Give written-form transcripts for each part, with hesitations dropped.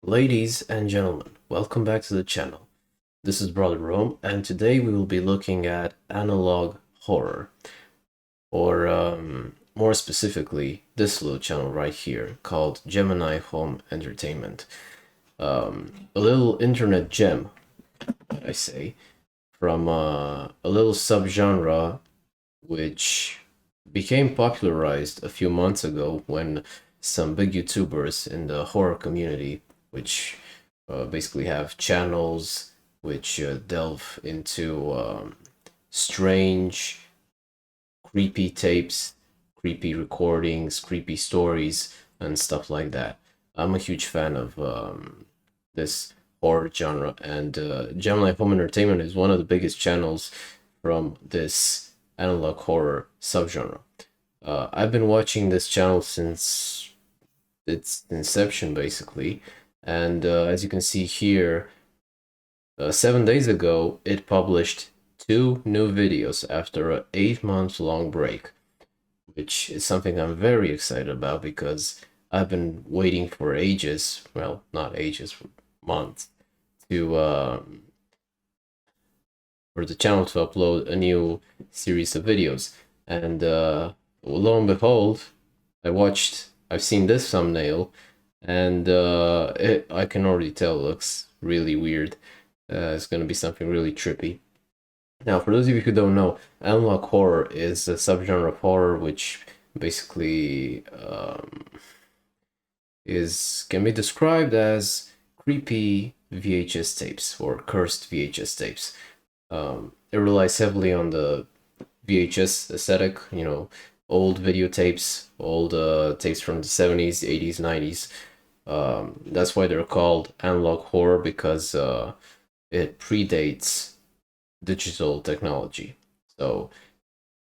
Ladies and gentlemen, welcome back to the channel. This is Brother Rome, and today we will be looking at analog horror, or more specifically, this little channel right here called Gemini Home Entertainment. A little internet gem, I say, from a little subgenre which became popularized a few months ago when some big YouTubers in the horror community, which basically have channels which delve into strange, creepy tapes, creepy recordings, creepy stories, and stuff like that. I'm a huge fan of this horror genre, and Gemini Home Entertainment is one of the biggest channels from this analog horror subgenre. I've been watching this channel since its inception, basically, and as you can see here, 7 days ago, it published 2 new videos after an 8-month long break, which is something I'm very excited about because I've been waiting for ages, well, not ages, for months, to for the channel to upload a new series of videos. And lo and behold, I've seen this thumbnail, and I can already tell it looks really weird. It's going to be something really trippy. Now, for those of you who don't know, analog horror is a subgenre of horror which basically can be described as creepy VHS tapes or cursed VHS tapes. It relies heavily on the VHS aesthetic, old videotapes, old tapes from the 70s, 80s, 90s. That's why they're called analog horror, because it predates digital technology. So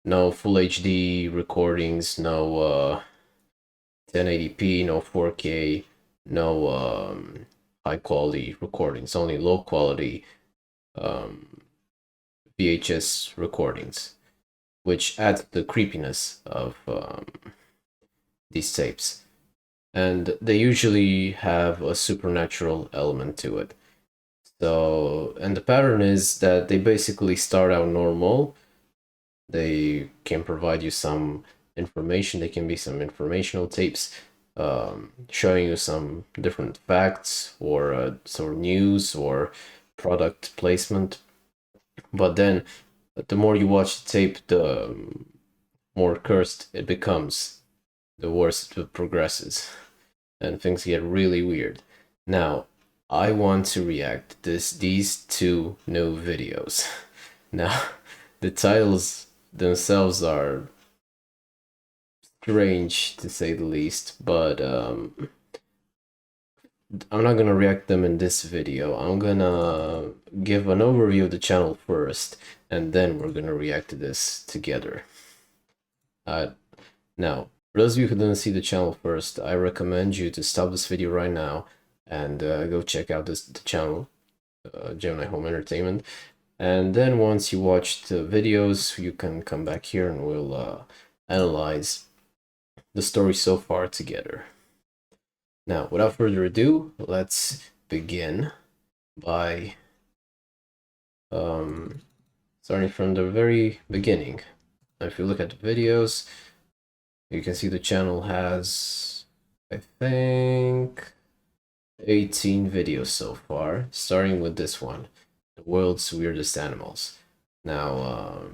no full HD recordings, no 1080p, no 4K, no high quality recordings, only low quality VHS recordings, which add the creepiness of these tapes. And they usually have a supernatural element to it. So, and the pattern is that they basically start out normal. They can provide you some information. They can be some informational tapes, showing you some different facts or news or product placement. But then, the more you watch the tape, the more cursed it becomes, the worse it progresses, and things get really weird. Now, I want to react to these 2 new videos. Now, the titles themselves are strange, to say the least, but I'm not gonna react them in this video. I'm gonna give an overview of the channel first, and then we're gonna react to this together. Now, for those of you who didn't see the channel first, I recommend you to stop this video right now and go check out the channel, Gemini Home Entertainment. And then once you watch the videos, you can come back here and we'll analyze the story so far together. Now, without further ado, let's begin by starting from the very beginning. Now, if you look at the videos, you can see the channel has, I think, 18 videos so far, starting with this one, the world's weirdest animals. Now,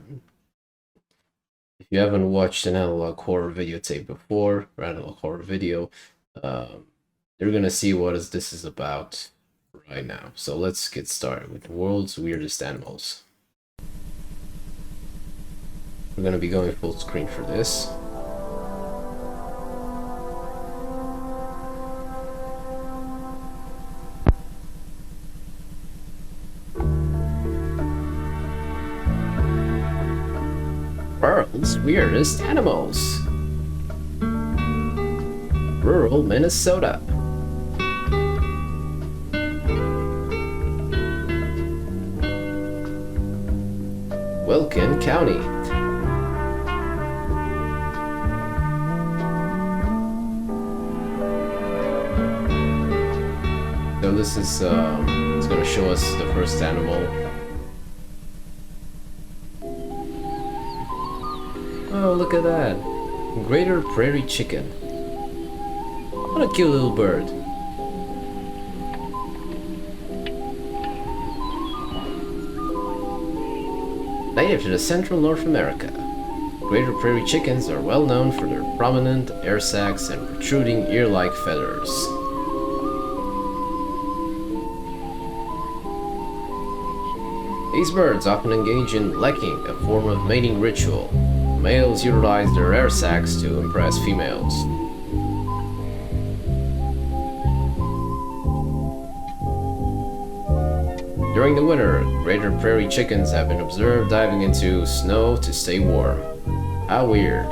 if you haven't watched an analog horror videotape before, or analog horror video, you're gonna see what this is about right now. So let's get started with the world's weirdest animals. We're gonna be going full screen for this. World's weirdest animals. Rural Minnesota. Wilkin County. So this is it's gonna show us the first animal. Oh, look at that! Greater prairie chicken. What a cute little bird. Native to the central North America, greater prairie chickens are well known for their prominent air sacs and protruding ear-like feathers. These birds often engage in lekking, a form of mating ritual. Males utilize their air sacs to impress females. During the winter, greater prairie chickens have been observed diving into snow to stay warm. How weird.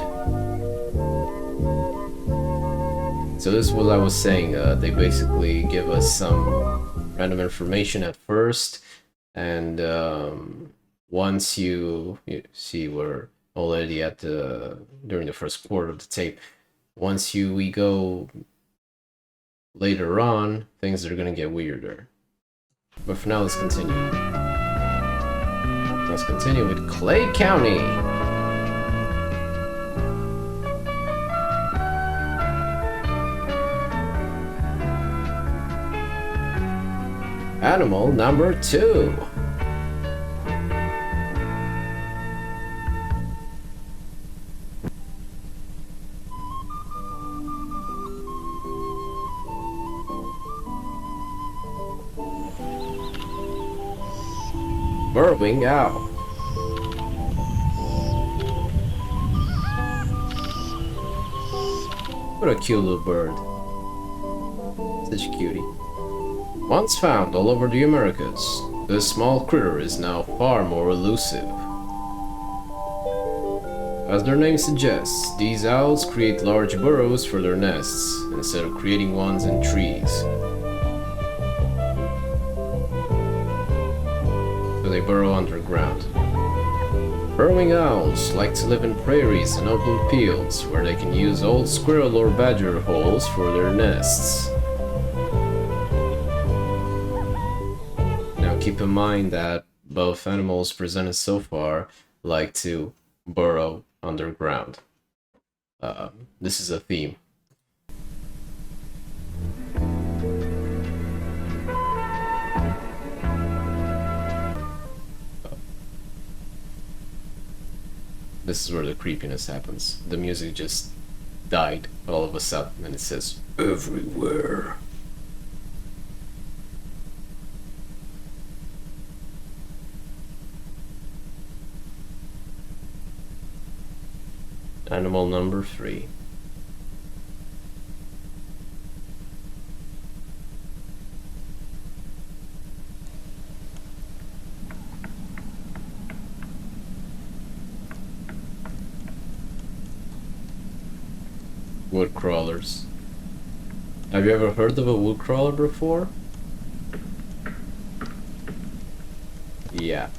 So this is what I was saying, they basically give us some random information at first, and once you see we're already at during the first quarter of the tape, once we go later on, things are gonna get weirder. But for now, let's continue. Let's continue with Clay County. Animal number 2. Burrowing owl. What a cute little bird. Such a cutie. Once found all over the Americas, this small critter is now far more elusive. As their name suggests, these owls create large burrows for their nests, instead of creating ones in trees. So they burrow underground. Burrowing owls like to live in prairies and open fields where they can use old squirrel or badger holes for their nests. Now keep in mind that both animals presented so far like to burrow underground. This is a theme. This is where the creepiness happens. The music just died all of a sudden and it says, everywhere. Animal number 3. Wood crawlers. Have you ever heard of a wood crawler before? Yeah.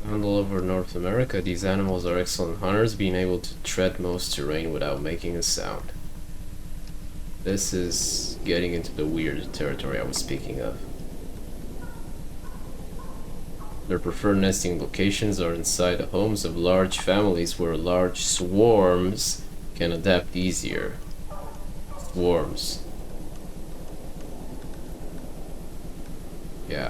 Found all over North America, these animals are excellent hunters, being able to tread most terrain without making a sound. This is getting into the weird territory I was speaking of. Their preferred nesting locations are inside the homes of large families where large swarms can adapt easier. Swarms. Yeah.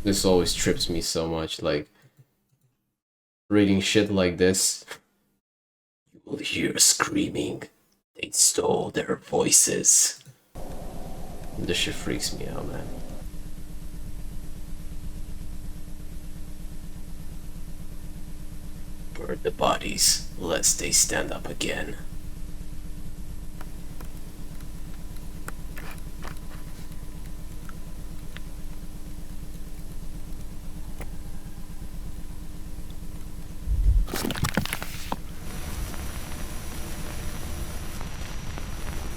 This always trips me so much, like reading shit like this. You will hear screaming. They stole their voices. This shit freaks me out, man. Burn the bodies, lest they stand up again.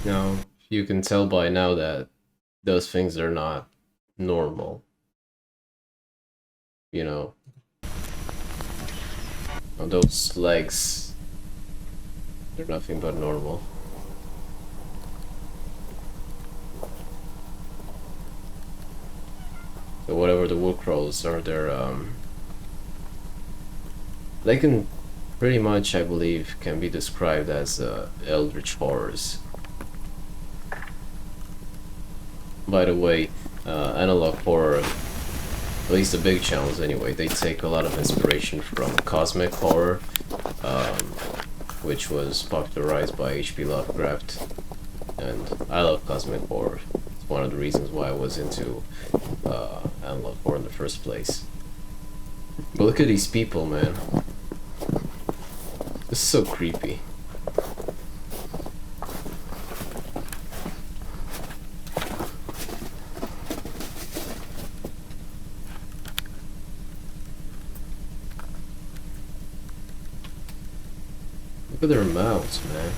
Now, you can tell by now that those things are not normal. you know, on those legs, they're nothing but normal. So whatever the wood crawls are, they can pretty much, I believe, can be described as eldritch horrors. By the way, analog horror, at least the big channels anyway, they take a lot of inspiration from cosmic horror, which was popularized by H.P. Lovecraft, and I love cosmic horror. It's one of the reasons why I was into analog horror in the first place. But look at these people, man. This is so creepy. Look at their mouths, man.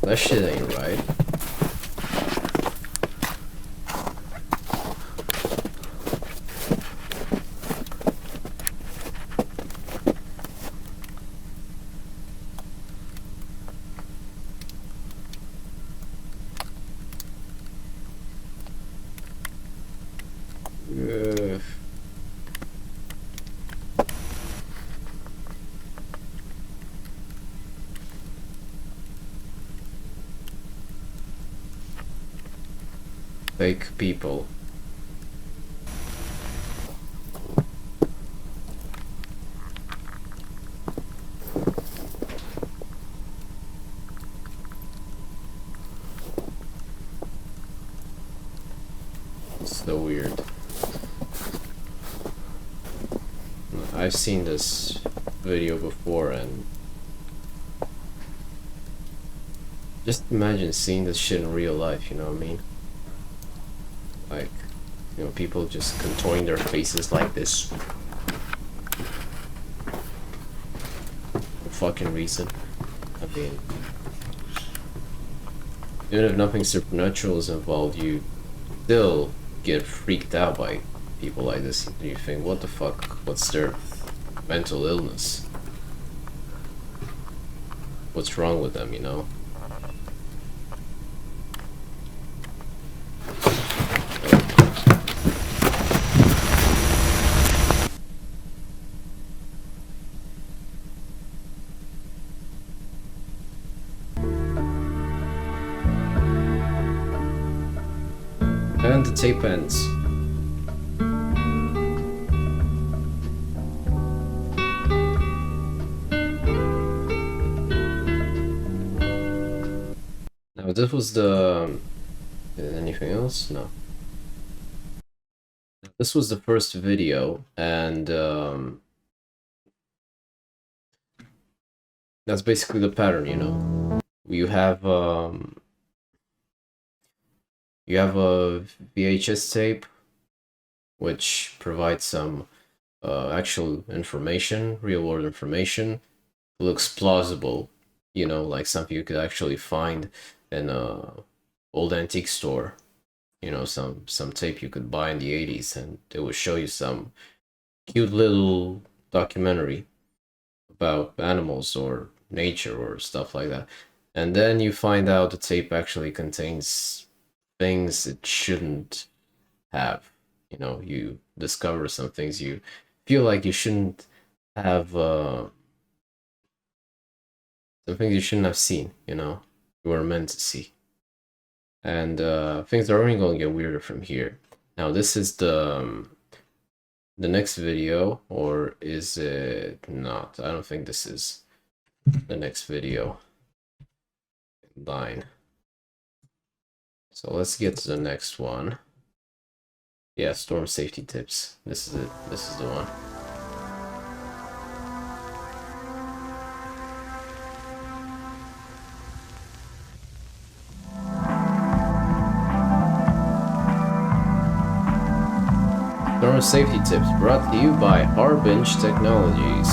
That shit ain't right. Ugh. Fake people. So weird. I've seen this video before, and just imagine seeing this shit in real life, you know what I mean? Like, you know, people just contorting their faces like this. For fucking reason. I mean, even if nothing supernatural is involved, you still get freaked out by people like this. And you think, what the fuck? What's their mental illness? What's wrong with them, you know? And the tape ends. Now this was the... anything else? No. This was the first video, and that's basically the pattern, you know? You have a VHS tape, which provides some actual information, real world information. It looks plausible, you know, like something you could actually find in a old antique store. You know, some tape you could buy in the 80s, and it would show you some cute little documentary about animals or nature or stuff like that. And then you find out the tape actually contains things it shouldn't have. You know, you discover some things you feel like you shouldn't have, some things you shouldn't have seen, you know, you were meant to see. And things are only going to get weirder from here. Now this is the next video, or is it not? I don't think this is the next video in line. So let's get to the next one. Yeah, storm safety tips. This is it. This is the one. Storm safety tips brought to you by Harbinge Technologies.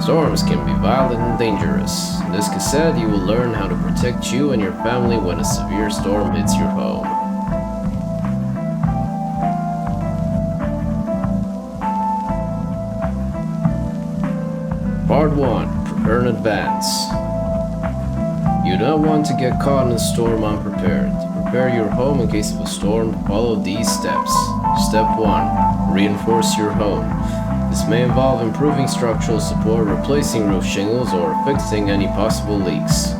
Storms can be violent and dangerous. In this cassette, you will learn how to protect you and your family when a severe storm hits your home. 1. Prepare in advance. You don't want to get caught in a storm unprepared. To prepare your home in case of a storm, follow these steps. Step 1. Reinforce your home. This may involve improving structural support, replacing roof shingles, or fixing any possible leaks.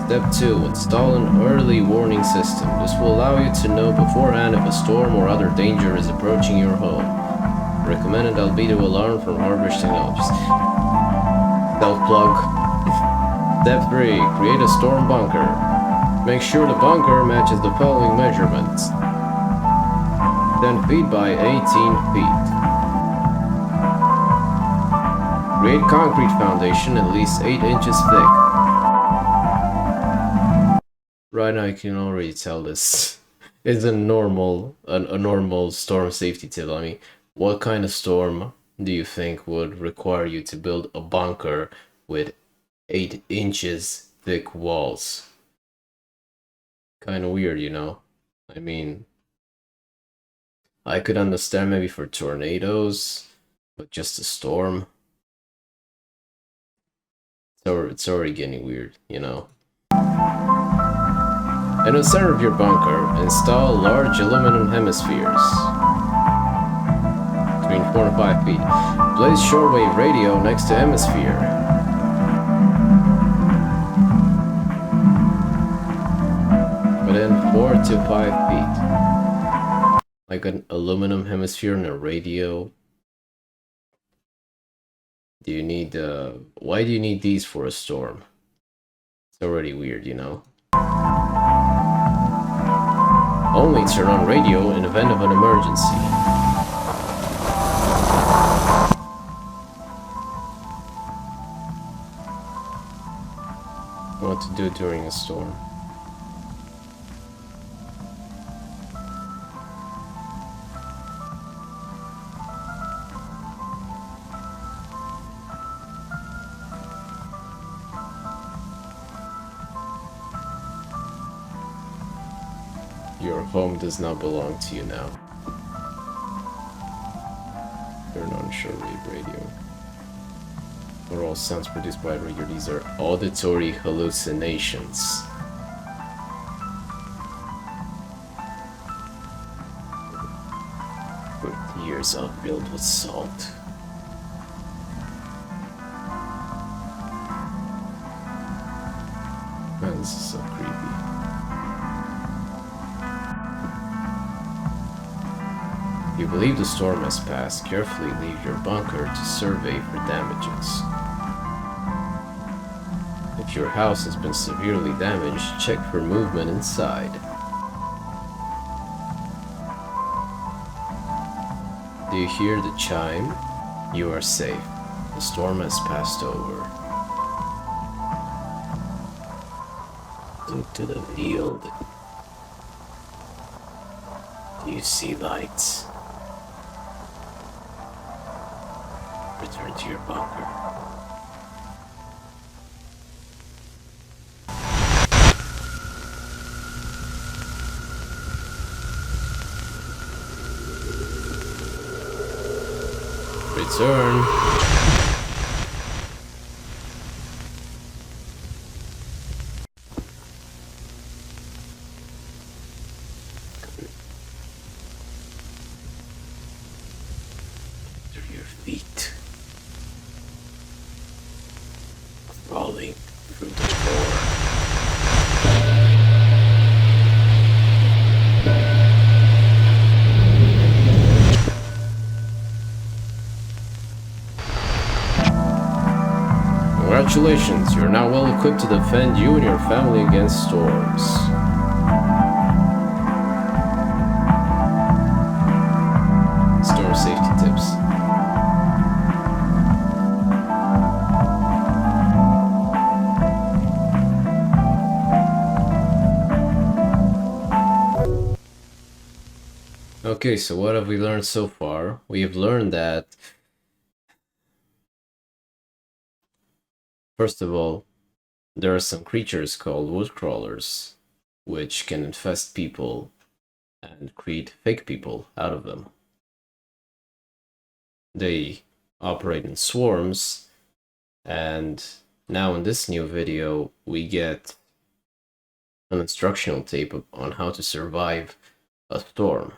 Step 2. Install an early warning system. This will allow you to know beforehand if a storm or other danger is approaching your home. Recommended albedo alarm from Harvest Technologies. Self-plug. Step 3. Create a storm bunker. Make sure the bunker matches the following measurements. 10 feet by 18 feet. Create concrete foundation at least 8 inches thick. Right now I can already tell this is a normal storm safety tip. I mean, what kind of storm do you think would require you to build a bunker with 8 inches thick walls? Kind of weird, you know? I mean, I could understand maybe for tornadoes, but just a storm? It's already getting weird, you know? In the center of your bunker, install large aluminum hemispheres. Between 4 and 5 feet. Place shortwave radio next to hemisphere. Within 4 to 5 feet. Like an aluminum hemisphere and a radio. Do you need, why do you need these for a storm? It's already weird, you know? Only turn on radio in event of an emergency. What to do during a storm. Your home does not belong to you now. Turn on shortwave radio. For all sounds produced by radio, these are auditory hallucinations. For years filled with salt. Man, this is so creepy. If you believe the storm has passed, carefully leave your bunker to survey for damages. If your house has been severely damaged, check for movement inside. Do you hear the chime? You are safe. The storm has passed over. Look to the field. Do you see lights? Return to your bunker. Return. Through your feet. Crawling through the floor. Congratulations, you're now well equipped to defend you and your family against storms. Storm safety tips. Okay, so what have we learned so far? We have learned that, first of all, there are some creatures called wood crawlers, which can infest people and create fake people out of them. They operate in swarms, And now in this new video, we get an instructional tape on how to survive a storm.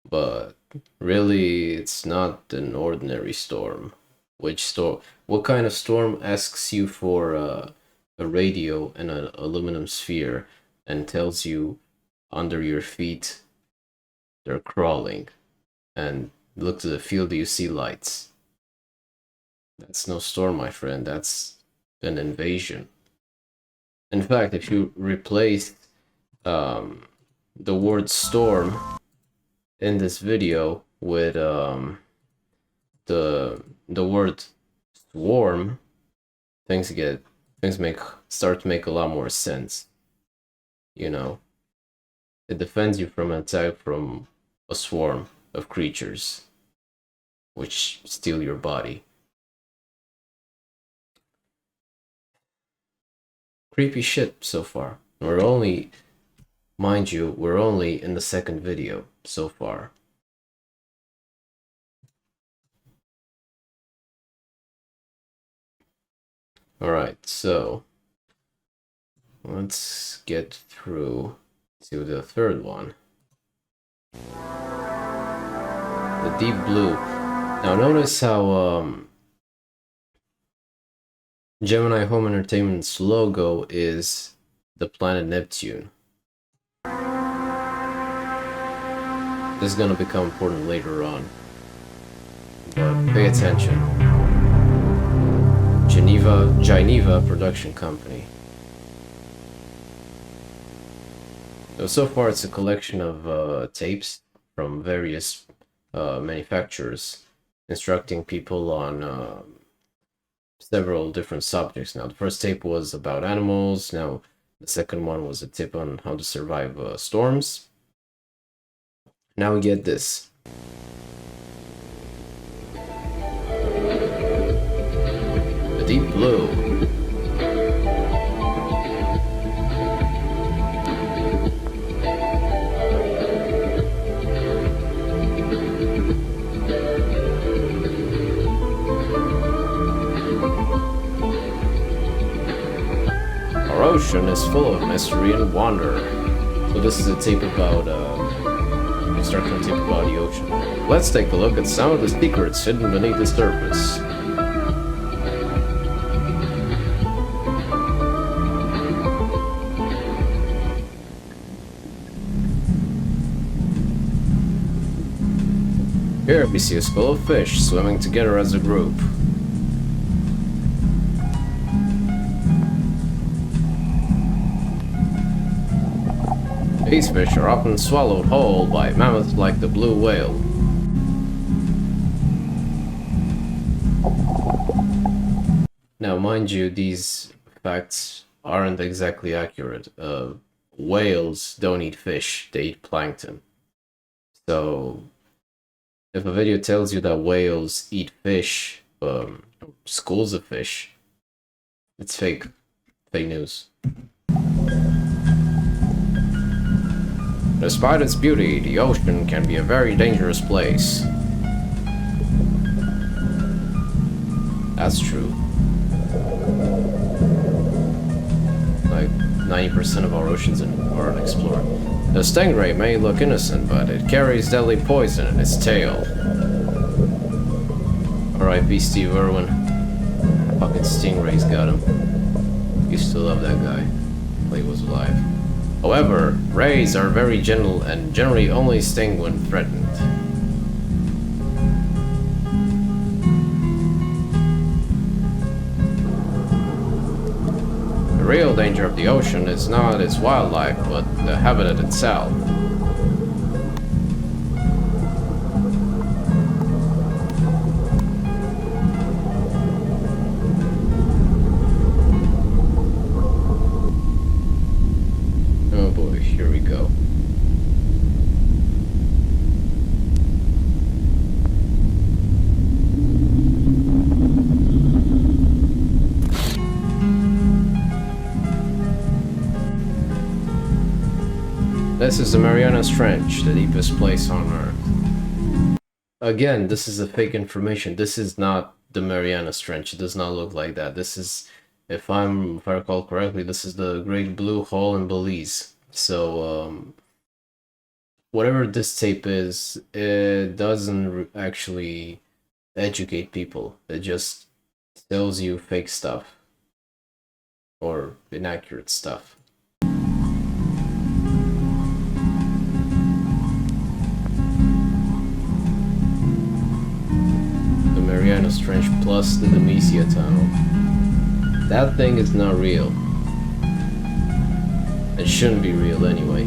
But really, it's not an ordinary storm. What kind of storm asks you for a radio and an aluminum sphere and tells you under your feet they're crawling, and look to the field, you see lights? That's no storm, my friend. That's an invasion. In fact, if you replace the word storm in this video with the word swarm, things start to make a lot more sense. You know, it defends you from an attack from a swarm of creatures which steal your body. Creepy shit so far. Mind you, we're only in the second video so far. Alright, so let's get through to the third one. The deep blue. Now notice how Gemini Home Entertainment's logo is the planet Neptune. This is gonna become important later on, but pay attention. Geneva Production Company. So far it's a collection of tapes from various manufacturers instructing people on several different subjects. Now, the first tape was about animals. Now, the second one was a tip on how to survive storms. Now we get this. The deep blue. Our ocean is full of mystery and wonder. So this is a tape about instructional tape about the ocean. Let's take a look at some of the secrets hidden beneath the surface. Here we see a school of fish swimming together as a group. These fish are often swallowed whole by mammoths like the blue whale. Now, mind you, these facts aren't exactly accurate. Whales don't eat fish, they eat plankton. So, if a video tells you that whales eat fish, schools of fish, it's fake. Fake news. Despite its beauty, the ocean can be a very dangerous place. That's true. Like 90% of our oceans are unexplored. The stingray may look innocent, but it carries deadly poison in its tail. R.I.P. Steve Irwin. Fucking stingrays got him. Used to love that guy while he was alive. However, rays are very gentle and generally only sting when threatened. The real danger of the ocean is not its wildlife, but the habitat itself. This is the Marianas Trench, the deepest place on Earth. Again, this is a fake information. This is not the Mariana Trench. It does not look like that. This is, if I recall correctly, this is the Great Blue Hole in Belize. So whatever this tape is, it doesn't actually educate people. It just tells you fake stuff or inaccurate stuff. Mariana Trench plus the Demesia Tunnel. That thing is not real. It shouldn't be real anyway.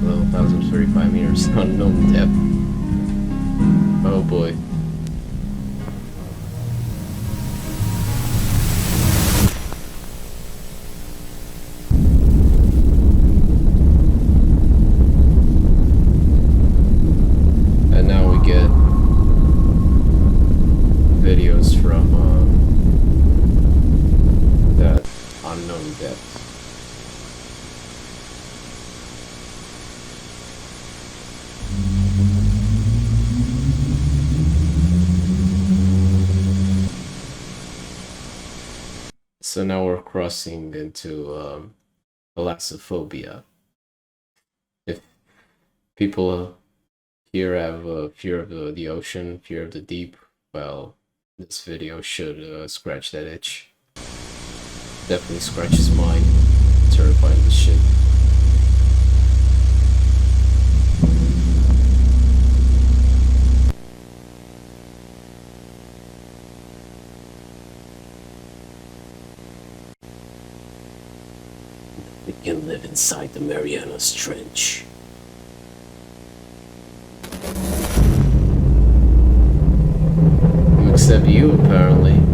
Well, 1,035 meters, unknown depth. Oh boy. And now we get videos from that unknown depth. So now we're crossing into thalassophobia. If people here have fear of the ocean, fear of the deep, well, this video should scratch that itch. Definitely scratches mine. Terrifying as shit. We can live inside the Marianas Trench. Except you, apparently. And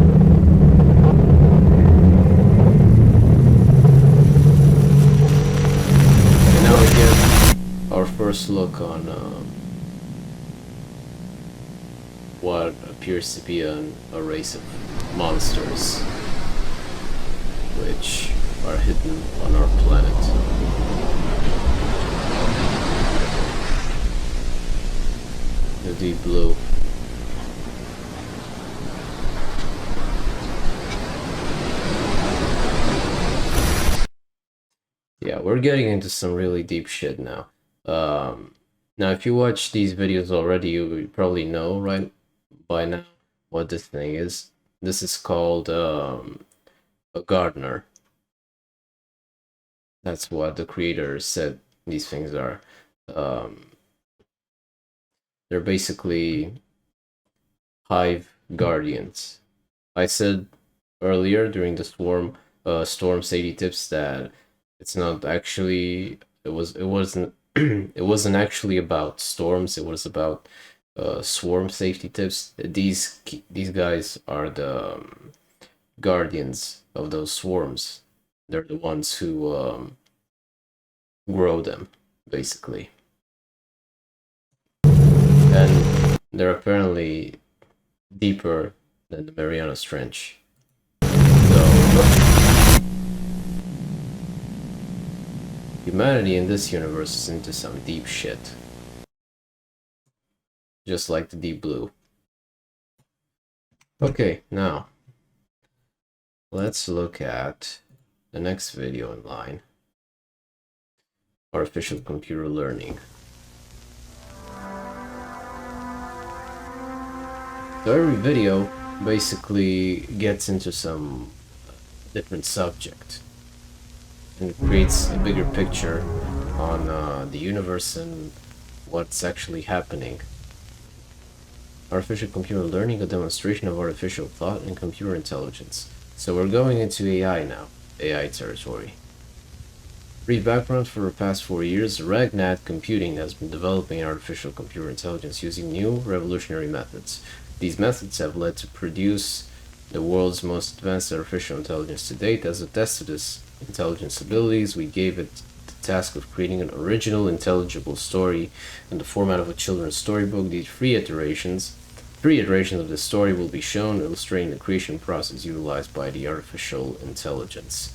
now we get our first look on what appears to be a race of monsters, which are hidden on our planet. The deep blue. Yeah, we're getting into some really deep shit now. Now, if you watch these videos already, you probably know right by now what this thing is. This is called a gardener. That's what the creator said these things are. They're basically hive guardians. I said earlier during the storm safety tips that it's not actually, it wasn't it wasn't actually about storms. It was about swarm safety tips. These guys are the guardians of those swarms. They're the ones who grow them, basically, and they're apparently deeper than the Mariana Trench. So humanity in this universe is into some deep shit. Just like the deep blue. Okay, now let's look at the next video in line. Artificial computer learning. So every video basically gets into some different subject and it creates a bigger picture on the universe and what's actually happening. Artificial computer learning, a demonstration of artificial thought and computer intelligence. So we're going into AI now, AI territory. Brief background: for the past 4 years, RegNat Computing has been developing artificial computer intelligence using new revolutionary methods. These methods have led to produce the world's most advanced artificial intelligence to date. As a test of this intelligence abilities, we gave it the task of creating an original, intelligible story in the format of a children's storybook. These three iterations of the story will be shown, illustrating the creation process utilized by the artificial intelligence.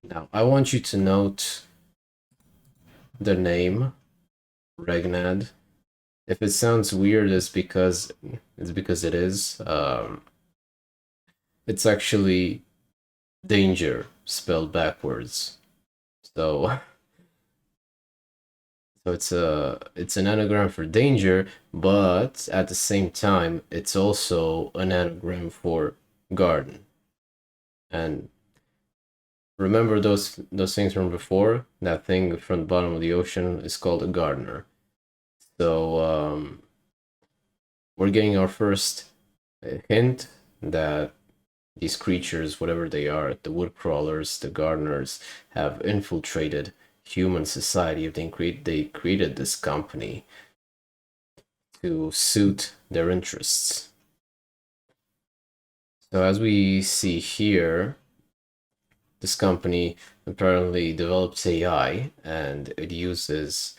Now, I want you to note the name, RegNad. If it sounds weird, it's because it is. It's actually danger spelled backwards. So it's an anagram for danger, but at the same time, it's also an anagram for garden. And remember those things from before? That thing from the bottom of the ocean is called a gardener. So we're getting our first hint that these creatures, whatever they are, the wood crawlers, the gardeners, have infiltrated human society. If they created this company to suit their interests. So as we see here, this company apparently develops AI, and it uses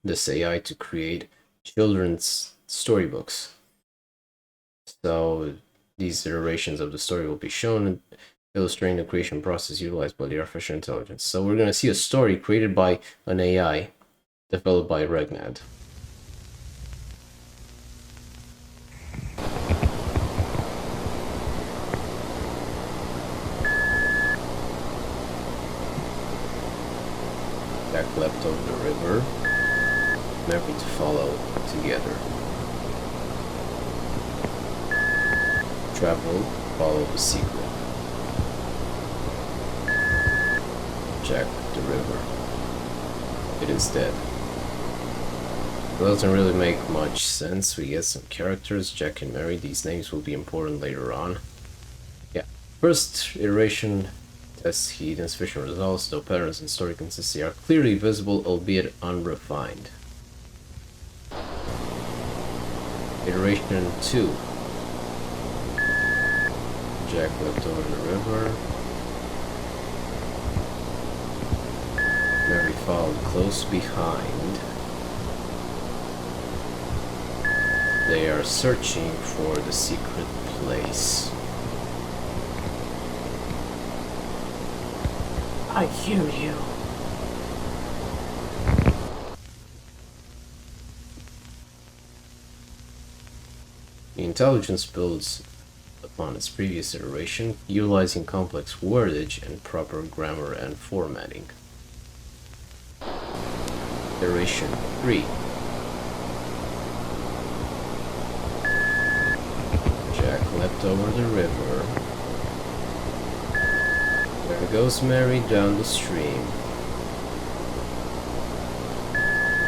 this AI to create children's storybooks. So these iterations of the story will be shown, illustrating the creation process utilized by the artificial intelligence. So we're going to see a story created by an AI developed by Regnad. Jack leapt over the river, Mary to follow together. Travel, follow the secret. Jack the river. It is dead. It doesn't really make much sense. We get some characters, Jack and Mary. These names will be important later on. Yeah. First iteration tests heat and sufficient results, though patterns and story consistency are clearly visible, albeit unrefined. Iteration 2. Jack leapt over the river. Mary followed close behind. They are searching for the secret place. I hear you. The intelligence builds upon its previous iteration, utilizing complex wordage and proper grammar and formatting. Iteration 3. Jack leapt over the river. There goes Mary down the stream.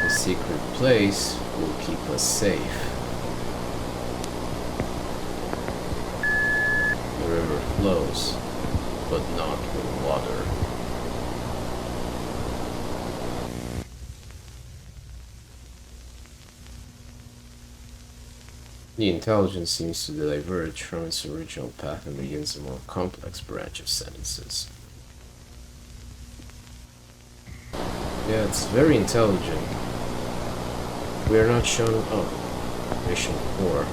The secret place will keep us safe. The river flows, but not with water. The intelligence seems to diverge from its original path and begins a more complex branch of sentences. Yeah, it's very intelligent. We are not shown... Oh, mission 4.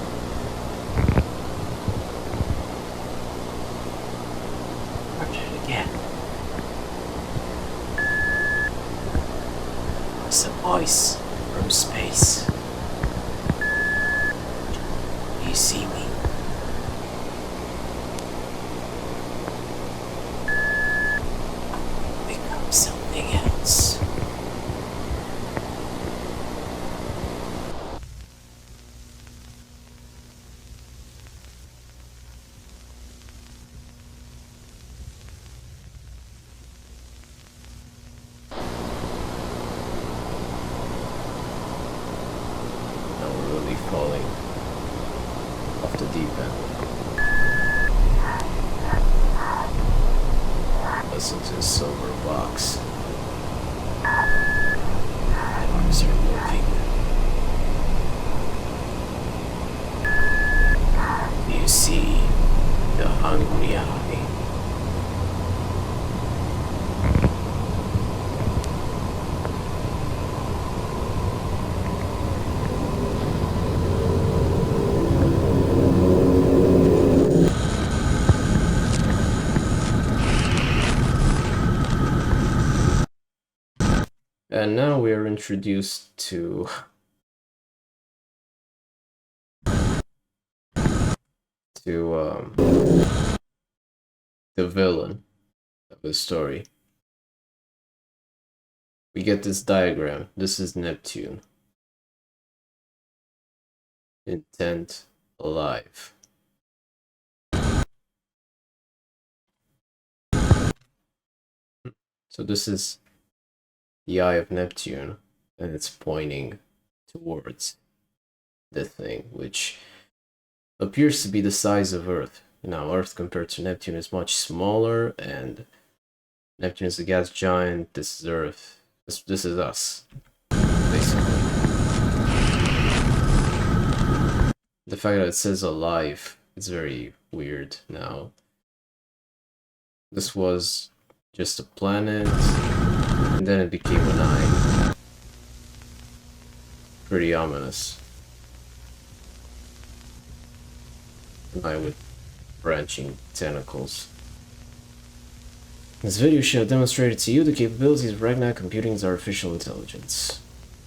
Again. It's a voice from space. Do you see me? Become something else. Falling off the deep end. Listen to the silver box. Arms are moving. You see the hungry eye. And now we are introduced to to the villain of the story. We get this diagram. This is Neptune. Intent alive. So this is the eye of Neptune, and it's pointing towards the thing, which appears to be the size of Earth. Now, Earth compared to Neptune is much smaller, and Neptune is a gas giant. This is Earth. This is us, basically. The fact that it says alive is very weird now. This was just a planet, and then it became an eye. Pretty ominous. An eye with branching tentacles. This video should have demonstrated to you the capabilities of Ragnar Computing's artificial intelligence.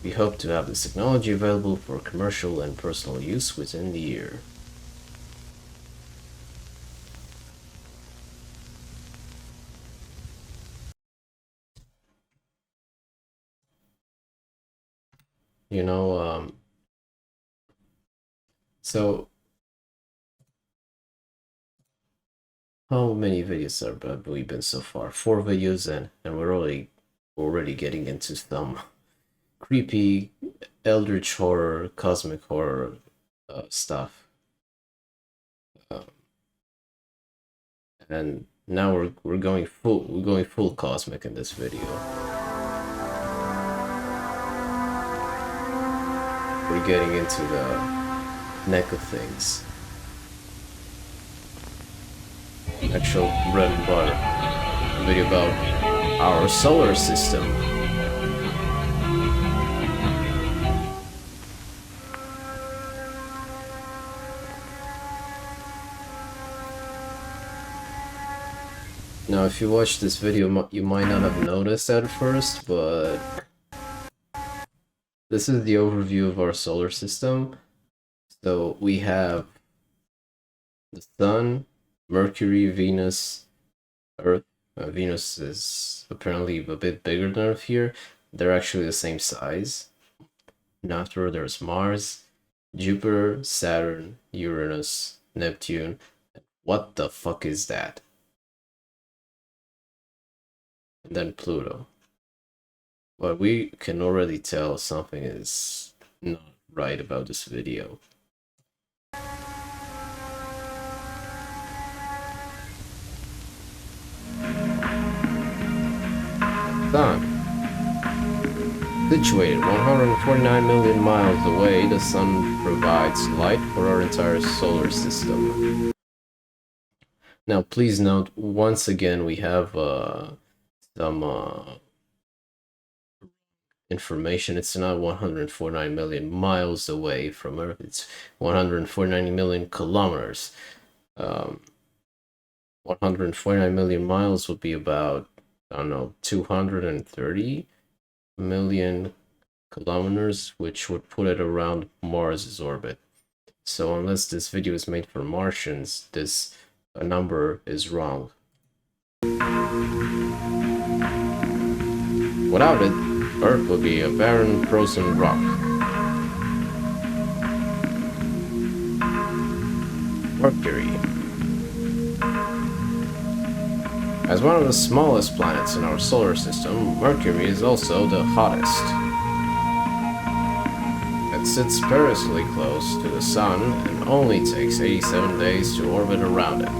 We hope to have this technology available for commercial and personal use within the year. You know, so how many videos have we been so far? 4 videos in, and we're already getting into some creepy eldritch horror, cosmic horror stuff. And now we're going full cosmic in this video. We're getting into the neck of things. Actual bread and butter. A video about our solar system. Now, if you watch this video, you might not have noticed at first, but this is the overview of our solar system. So we have the Sun, Mercury, Venus, Earth. Venus is apparently a bit bigger than Earth here. They're actually the same size. And after there's Mars, Jupiter, Saturn, Uranus, Neptune. What the fuck is that? And then Pluto. But we can already tell something is not right about this video. Sun. Situated 149 million miles away, the Sun provides light for our entire solar system. Now, please note, once again, we have some information. It's not 149 million miles away from Earth. It's 149 million kilometers. 149 million miles would be about, I don't know, 230 million kilometers, which would put it around Mars's orbit. So unless this video is made for Martians, this number is wrong. Without it, Earth would be a barren, frozen rock. Mercury. As one of the smallest planets in our solar system, Mercury is also the hottest. It sits perilously close to the Sun and only takes 87 days to orbit around it.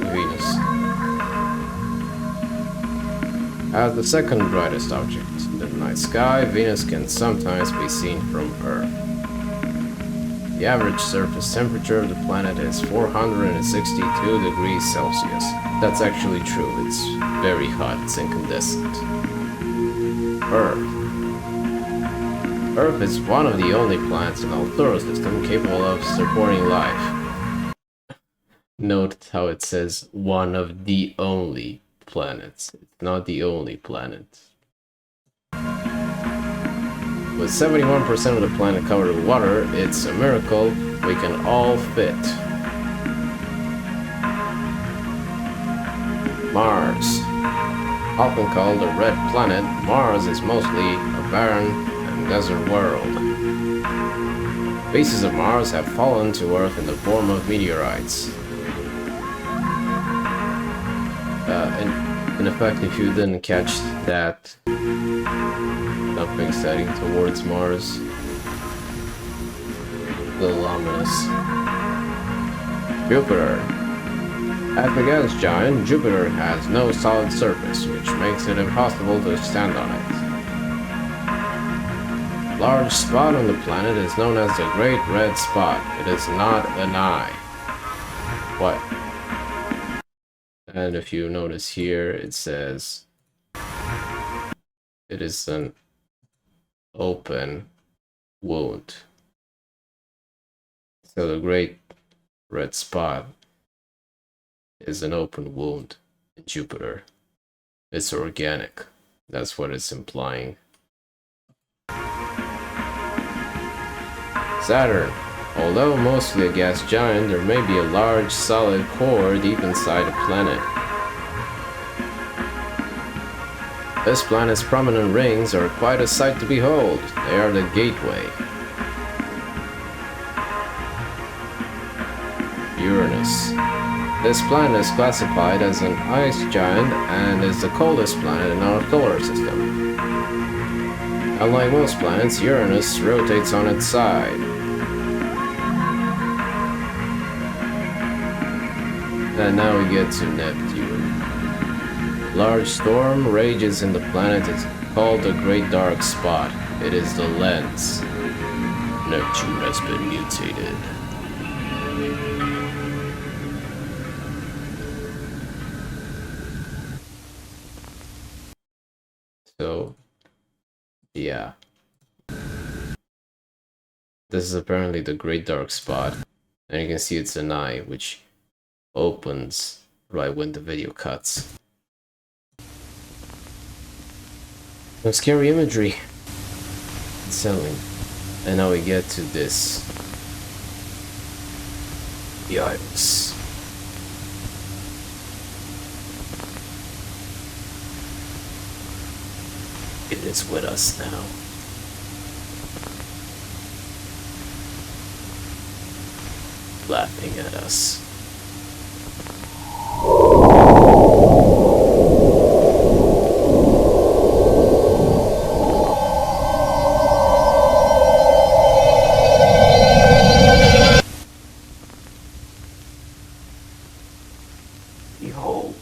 Venus. As the second brightest object in the night sky, Venus can sometimes be seen from Earth. The average surface temperature of the planet is 462 degrees Celsius. That's actually true, it's very hot, it's incandescent. Earth. Earth is one of the only planets in our solar system capable of supporting life. Note how it says one of the only planets. It's not the only planet. With 71% of the planet covered with water, it's a miracle we can all fit. Mars. Often called a red planet, Mars is mostly a barren and desert world. Pieces of Mars have fallen to Earth in the form of meteorites. In effect, if you didn't catch that, something's heading towards Mars. A little ominous. Jupiter. As the gas giant, Jupiter has no solid surface, which makes it impossible to stand on it. Large spot on the planet is known as the Great Red Spot. It is not an eye. What? And if you notice here, it says it is an open wound. So the Great Red Spot is an open wound in Jupiter. It's organic. That's what it's implying. Saturn. Although mostly a gas giant, there may be a large solid core deep inside the planet. This planet's prominent rings are quite a sight to behold. They are the gateway. Uranus. This planet is classified as an ice giant and is the coldest planet in our solar system. Unlike most planets, Uranus rotates on its side. And now we get to Neptune. Large storm rages in the planet. It's called the Great Dark Spot. It is the lens. Neptune has been mutated. So, yeah. This is apparently the Great Dark Spot. And you can see it's an eye, which opens right when the video cuts. Some scary imagery. It's selling. And now we get to this. The iris. It is with us now. Laughing at us. Behold.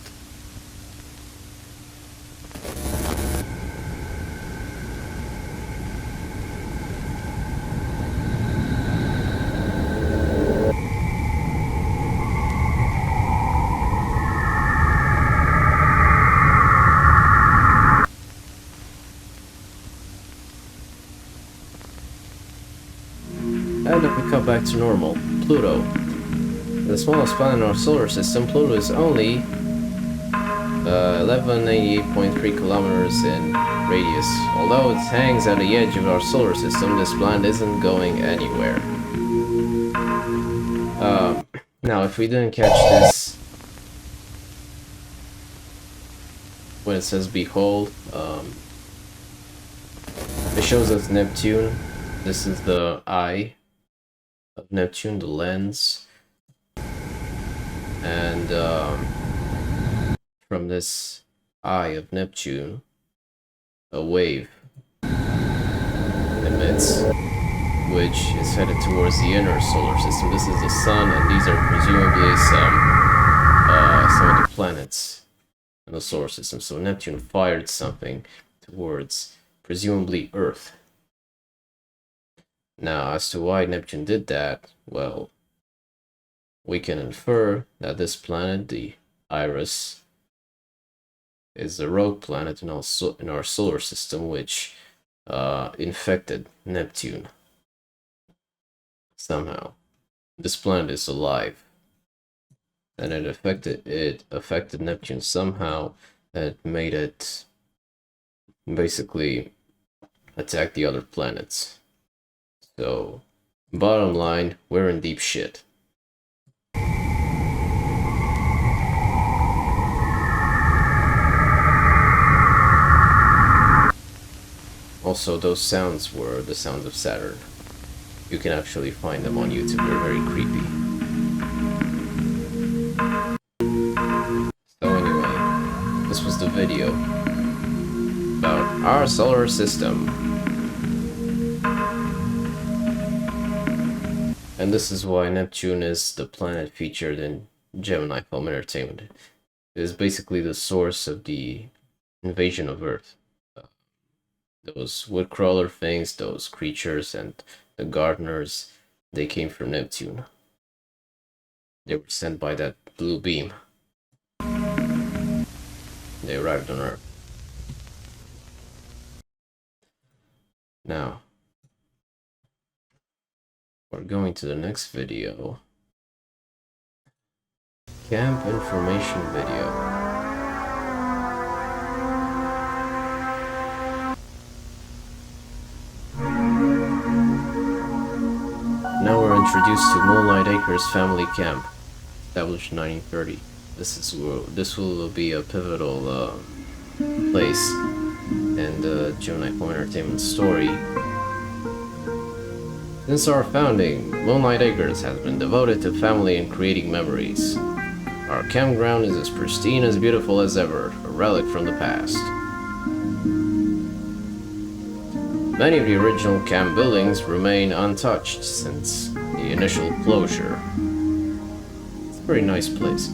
And if we come back to normal, Pluto. The smallest planet in our solar system, Pluto is only 1198.3 kilometers in radius. Although it hangs at the edge of our solar system, this planet isn't going anywhere. Now, if we didn't catch this, when it says behold, it shows us Neptune. This is the eye of Neptune, the lens. And from this eye of Neptune, a wave emits, which is headed towards the inner solar system. This is the sun, and these are presumably some of the planets in the solar system. So Neptune fired something towards presumably Earth. Now, as to why Neptune did that, well, we can infer that this planet, the Iris, is a rogue planet in our solar system, which infected Neptune somehow. This planet is alive, and it affected Neptune somehow. That made it basically attack the other planets. So, bottom line, we're in deep shit. Also, those sounds were the sounds of Saturn. You can actually find them on YouTube, they're very creepy. So anyway, this was the video about our solar system. And this is why Neptune is the planet featured in Gemini Film Entertainment. It is basically the source of the invasion of Earth. Those woodcrawler things, those creatures, and the gardeners, they came from Neptune. They were sent by that blue beam. They arrived on Earth. Now, we're going to the next video. Camp information video. Now we're introduced to Moonlight Acres Family Camp, established in 1930. This will be a pivotal place in the Gemini Film Entertainment story. Since our founding, Moonlight Acres has been devoted to family and creating memories. Our campground is as pristine, as beautiful as ever, a relic from the past. Many of the original camp buildings remain untouched since the initial closure. It's a very nice place.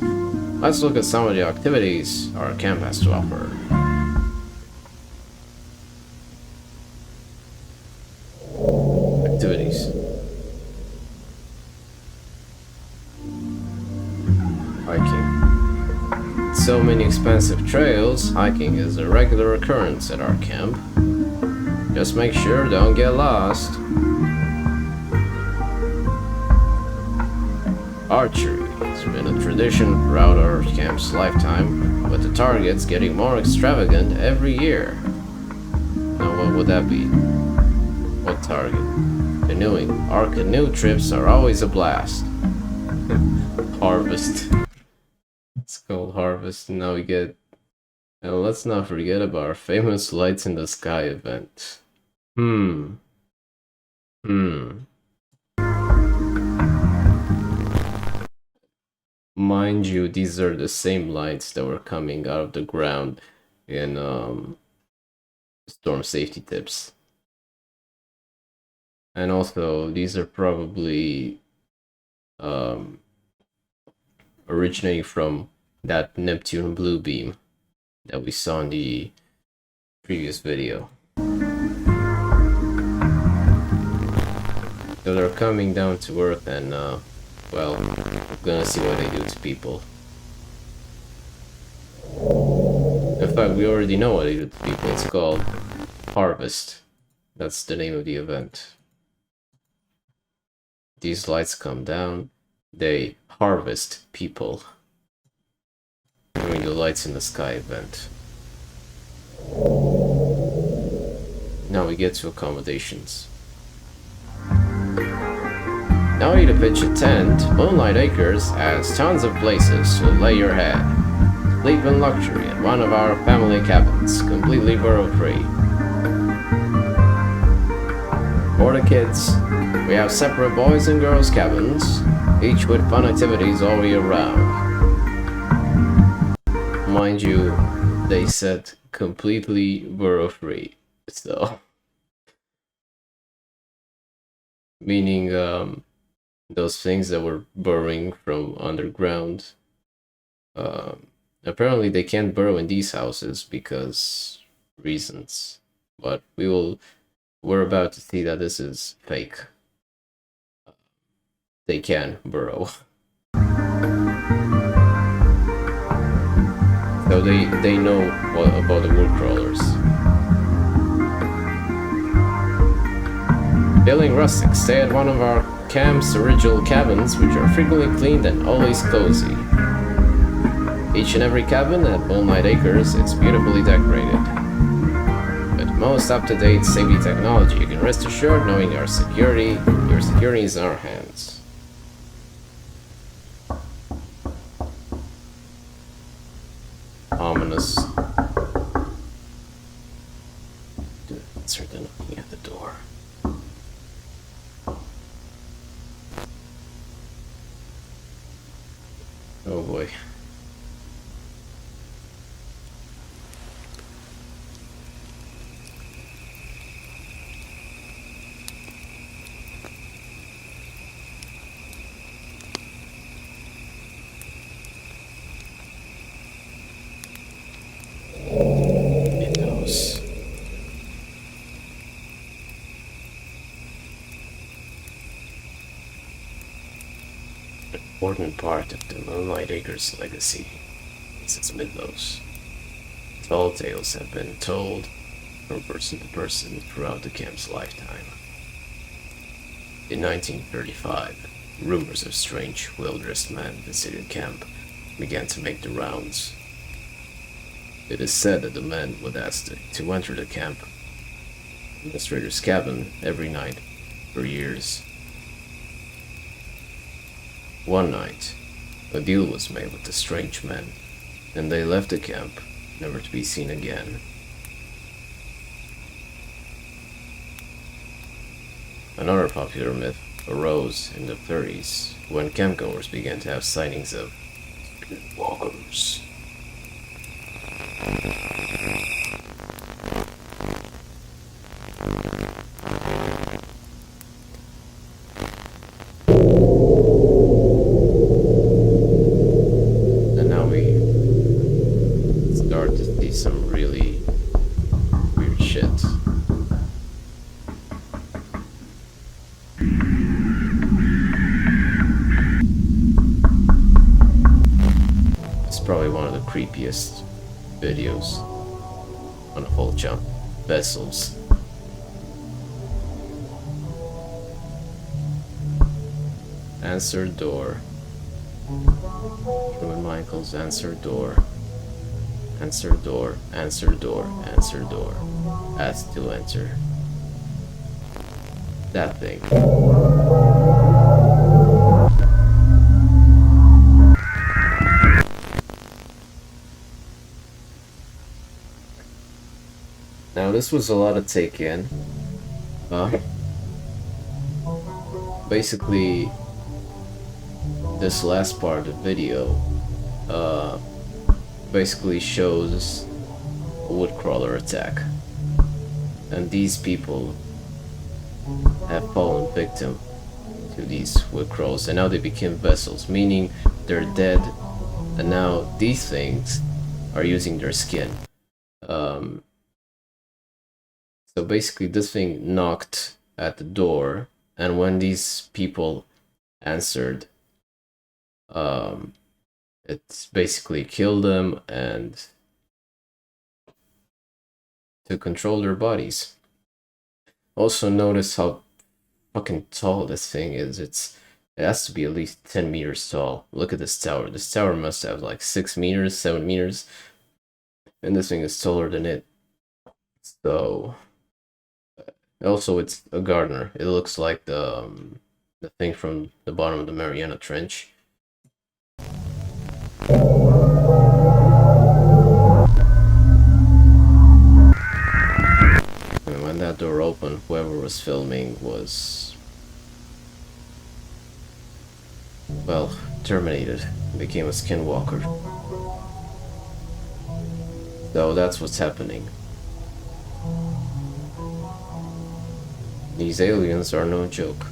Let's look at some of the activities our camp has to offer. Activities. Hiking. With so many expensive trails, hiking is a regular occurrence at our camp. Just make sure don't get lost. Archery has been a tradition throughout our camp's lifetime, with the targets getting more extravagant every year. Now what would that be? What target? Canoeing. Our canoe trips are always a blast. Harvest. It's called Harvest. Now we get... And let's not forget about our famous Lights in the Sky event. Mind you, these are the same lights that were coming out of the ground in storm safety tips. And also, these are probably originating from that Neptune blue beam that we saw in the previous video. So they're coming down to Earth and, well, we're gonna see what they do to people. In fact, we already know what they do to people. It's called Harvest. That's the name of the event. These lights come down, they harvest people during the Lights in the Sky event. Now we get to accommodations. No need to pitch a tent. Moonlight Acres has tons of places to lay your head. Sleep in luxury at one of our family cabins, completely burrow-free. For the kids, we have separate boys and girls cabins, each with fun activities all year round. Mind you, they said completely burrow-free, so... Meaning, those things that were burrowing from underground. Apparently they can't burrow in these houses because reasons. But we're about to see that this is fake. They can burrow. So they know about the wood crawlers. Feeling rustic, stay at one of our camp's original cabins, which are frequently cleaned and always cozy. Each and every cabin at Moonlight Acres is beautifully decorated, with most up-to-date safety technology. You can rest assured knowing your security is in our hands. Ominous. Dude, answer the knocking at the door. Oh boy. Windows. An important part of the Moonlight Acres legacy is its windows. Tall tales have been told from person to person throughout the camp's lifetime. In 1935, rumors of strange, well-dressed men visiting camp began to make the rounds. It is said that the men would ask to enter the camp administrator's cabin every night for years. One night, a deal was made with the strange men, and they left the camp, never to be seen again. Another popular myth arose in the 30s when campgoers began to have sightings of spirit walkers. And now we start to see some really weird shit. It's probably one of the creepiest videos on a whole jump. Vessels. Answer door. Truman Michaels, answer door. Answer door, answer door, answer door. Ask to enter. That thing. Now this was a lot to take in. Basically, this last part of the video basically shows a woodcrawler attack, and these people have fallen victim to these woodcrawlers, and now they became vessels, meaning they're dead, and now these things are using their skin. So basically this thing knocked at the door, and when these people answered, it basically killed them and to control their bodies. Also notice how fucking tall this thing is. It has to be at least 10 meters tall. Look at this tower. This tower must have like 6 meters, 7 meters. And this thing is taller than it. So also it's a gardener. It looks like the thing from the bottom of the Mariana Trench. And when that door opened, whoever was filming was, well, terminated. Became a skinwalker. So that's what's happening. These aliens are no joke.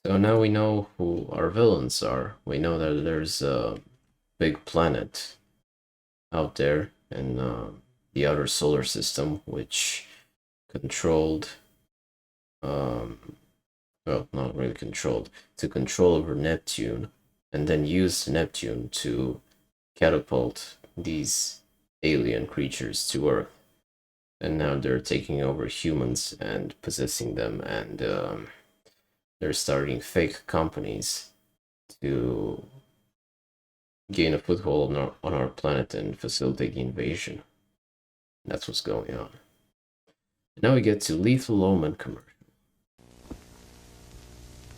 So now we know who our villains are. We know that there's a big planet out there in the outer solar system, which controlled, well, not really controlled, to control over Neptune, and then use Neptune to catapult these alien creatures to Earth. And now they're taking over humans and possessing them, and they're starting fake companies to gain a foothold on our planet and facilitate the invasion. That's what's going on. Now we get to Lethal Lowman commercial.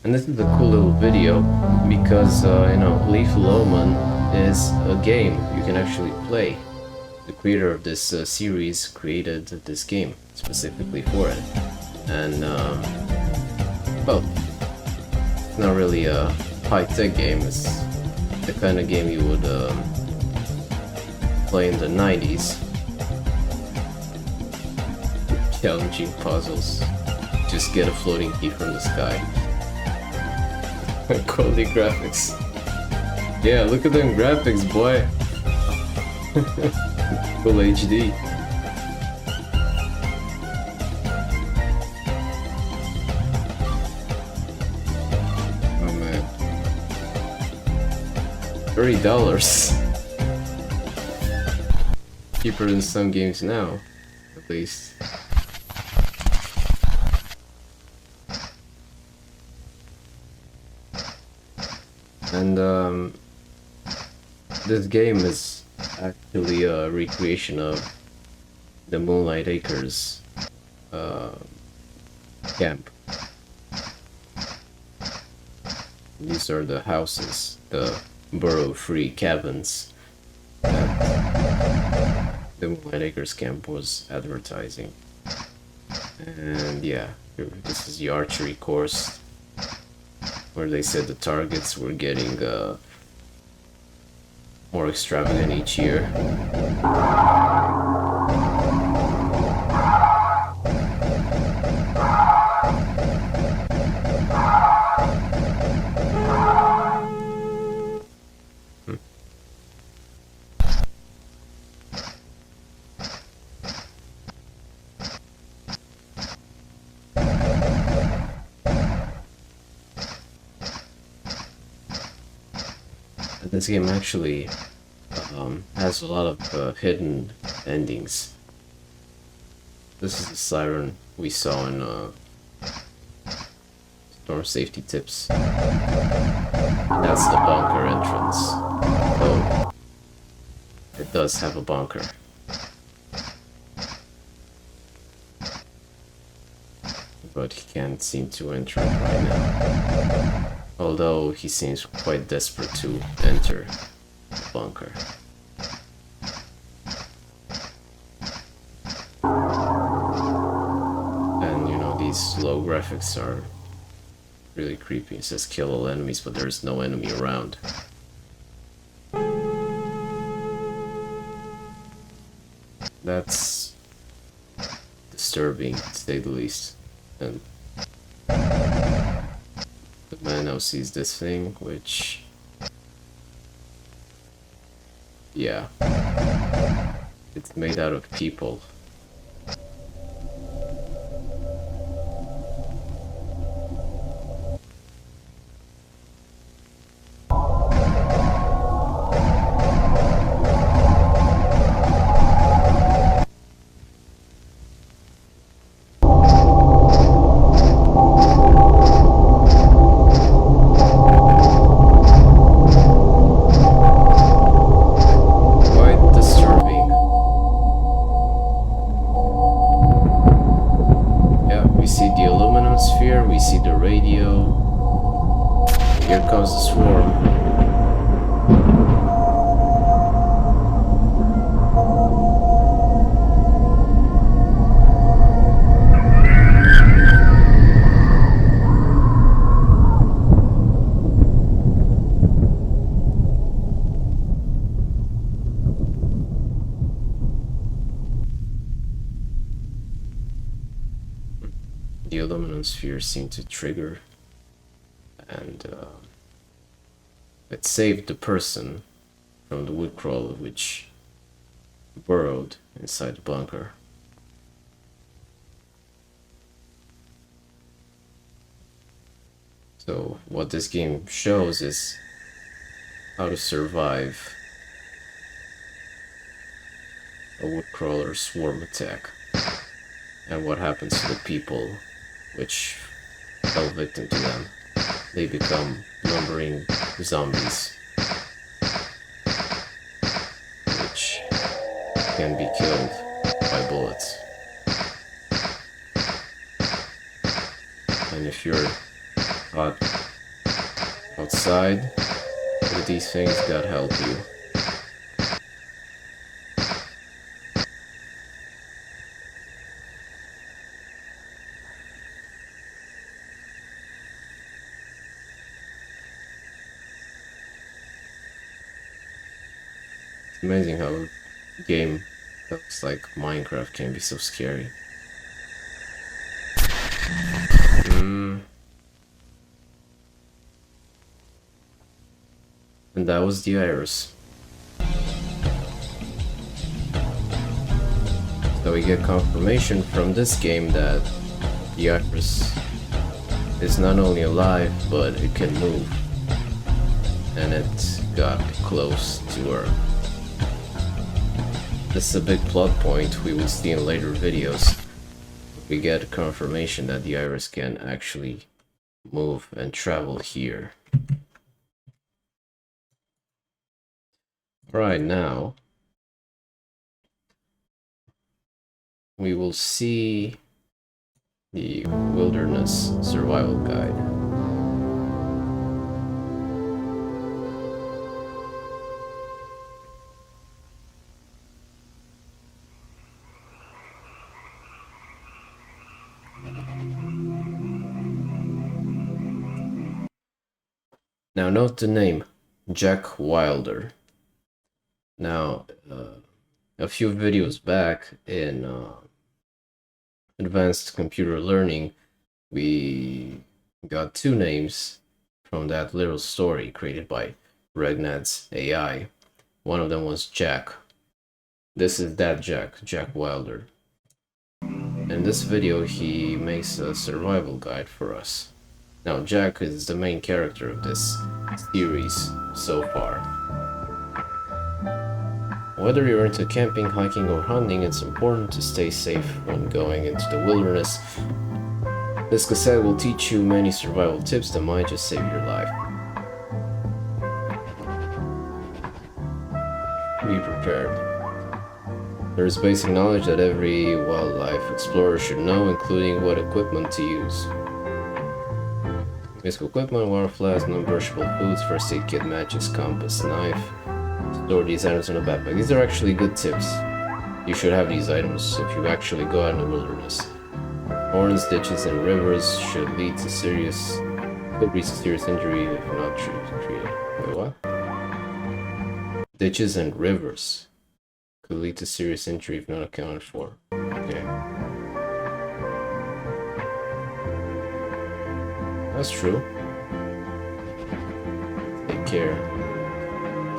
And this is a cool little video because, Lethal Lowman is a game you can actually play. The creator of this series created this game specifically for it. And, well, it's not really a high-tech game. It's the kind of game you would play in the 90s. Challenging puzzles. Just get a floating key from the sky. Quality graphics. Yeah, look at them graphics, boy. Full HD. Oh man. $30. Cheaper than some games now, at least. And this game is actually a recreation of the Moonlight Acres camp. These are the houses, the burrow-free cabins that the Moonlight Acres camp was advertising. And yeah, this is the archery course, where they said the targets were getting more extravagant each year. This game actually has a lot of hidden endings. This is the siren we saw in Storm Safety Tips. And that's the bunker entrance. Oh, it does have a bunker. But he can't seem to enter it right now. Although he seems quite desperate to enter the bunker. And these low graphics are really creepy. It says kill all enemies, but there's no enemy around. That's disturbing, to say the least. And the man now sees this thing, which, yeah, it's made out of people. We see the radio. Here comes the swarm. The aluminum sphere seemed to trigger, and it saved the person from the woodcrawler which burrowed inside the bunker. So what this game shows is how to survive a woodcrawler swarm attack, and what happens to the people which fell victim to them. They become lumbering zombies. can be killed by bullets. And if you're outside with these things, God help you. It's amazing how a game that looks like Minecraft can be so scary. And that was the iris. So we get confirmation from this game that the iris is not only alive, but it can move. And it got close to her. This is a big plot point we will see in later videos. We get confirmation that the iris can actually move and travel here. Right now, we will see the Wilderness Survival Guide. Now note the name, Jack Wilder. Now, a few videos back in Advanced Computer Learning, we got two names from that little story created by Regnad's AI. One of them was Jack. This is that Jack Wilder. In this video, he makes a survival guide for us. Now, Jack is the main character of this series so far. Whether you're into camping, hiking, or hunting, it's important to stay safe when going into the wilderness. This cassette will teach you many survival tips that might just save your life. Be prepared. There is basic knowledge that every wildlife explorer should know, including what equipment to use. Basic equipment, water flask, non-perishable foods, first aid kit, matches, compass, knife. Store these items in a backpack. These are actually good tips. You should have these items if you actually go out in the wilderness. Horns, ditches, and rivers should lead to serious injury if not treated. Wait, what? Ditches and rivers could lead to serious injury if not accounted for. Okay. That's true. Take care.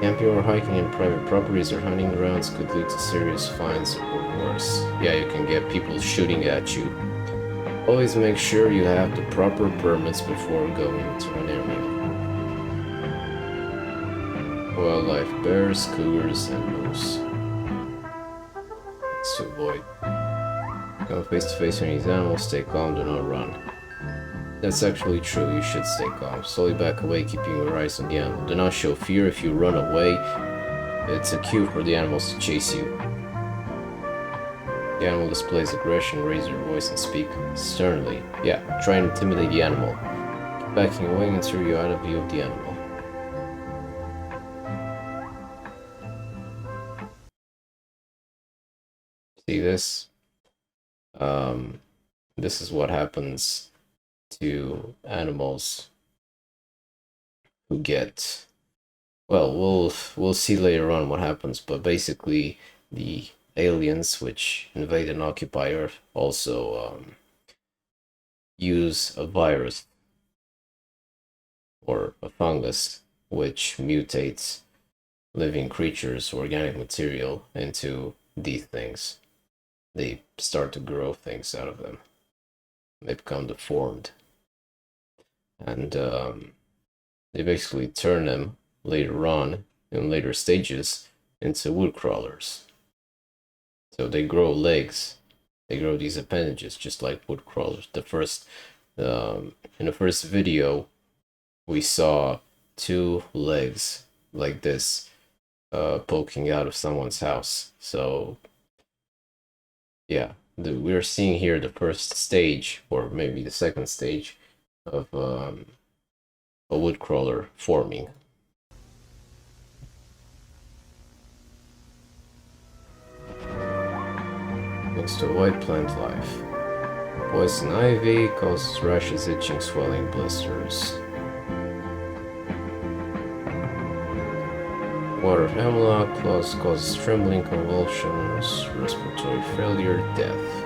Camping or hiking in private properties or hunting grounds could lead to serious fines or worse. Yeah, you can get people shooting at you. Always make sure you have the proper permits before going into an area. Wildlife, bears, cougars, and moose. It's to avoid. Come face to face with these animals, stay calm, do not run. That's actually true, you should stay calm. Slowly back away, keeping your eyes on the animal. Do not show fear if you run away. It's a cue for the animals to chase you. The animal displays aggression, raise your voice and speak sternly. Yeah, try and intimidate the animal. Keep backing away until you're out of view of the animal. See this? This is what happens to animals who get, well, we'll see later on what happens, but basically the aliens which invade and occupy Earth also use a virus or a fungus which mutates living creatures, organic material, into these things. They start to grow things out of them. They become deformed. And they basically turn them later on, in later stages, into wood crawlers. So they grow legs, they grow these appendages just like wood crawlers. In the first video, we saw two legs like this poking out of someone's house. So Yeah, we're seeing here the first stage, or maybe the second stage, of a wood crawler forming. Next to white plant life. Poison ivy causes rashes, itching, swelling, blisters. Water hemlock causes trembling, convulsions, respiratory failure, death.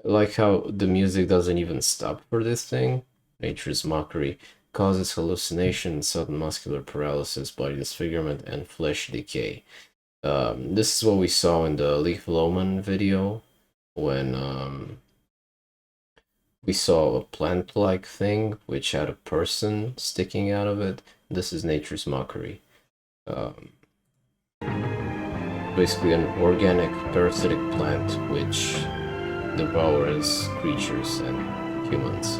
I like how the music doesn't even stop for this thing. Nature's mockery causes hallucination, sudden muscular paralysis, body disfigurement, and flesh decay. This is what we saw in the Leaf Lowman video when we saw a plant-like thing which had a person sticking out of it. This is nature's mockery. Basically an organic parasitic plant which devours creatures and humans.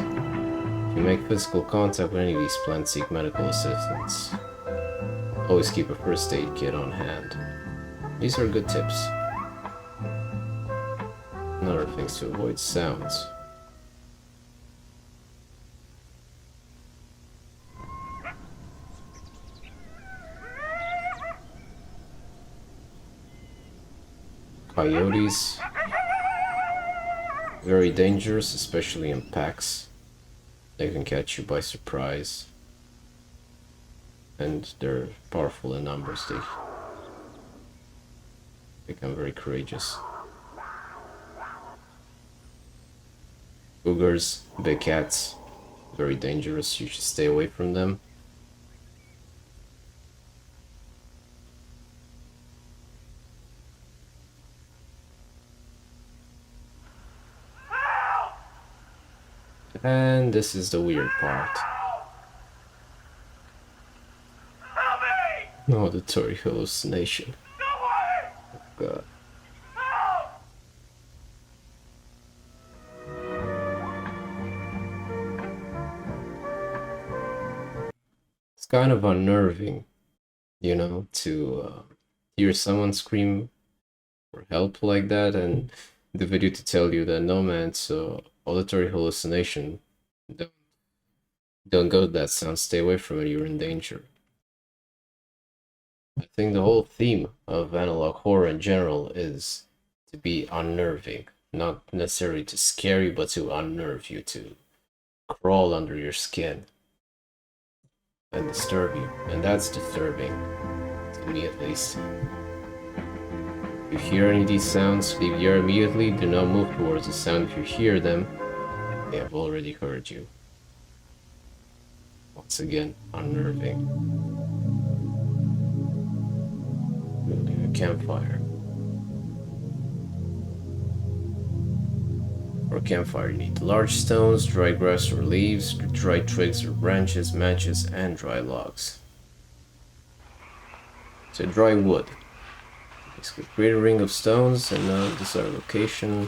If you make physical contact with any of these plants, seek medical assistance. Always keep a first aid kit on hand. These are good tips. Another things to avoid sounds. Coyotes. Very dangerous, especially in packs. They can catch you by surprise. And they're powerful in numbers. They become very courageous. Cougars, big cats, very dangerous. You should stay away from them. And this is the weird part. Auditory hallucination. Oh God. It's kind of unnerving, you know, to hear someone scream for help like that, and the video to tell you that no, man, it's auditory hallucination. Don't go to that sound. Stay away from it. You're in danger. I think the whole theme of analog horror in general is to be unnerving, not necessarily to scare you, but to unnerve you, to crawl under your skin and disturb you. And that's disturbing, to me at least. If you hear any of these sounds, leave the area immediately. Do not move towards the sound. If you hear them, they have already heard you. Once again, unnerving. Building a campfire. For a campfire, you need large stones, dry grass or leaves, dry twigs or branches, matches, and dry logs. So dry wood. Basically, create a ring of stones and this is our location.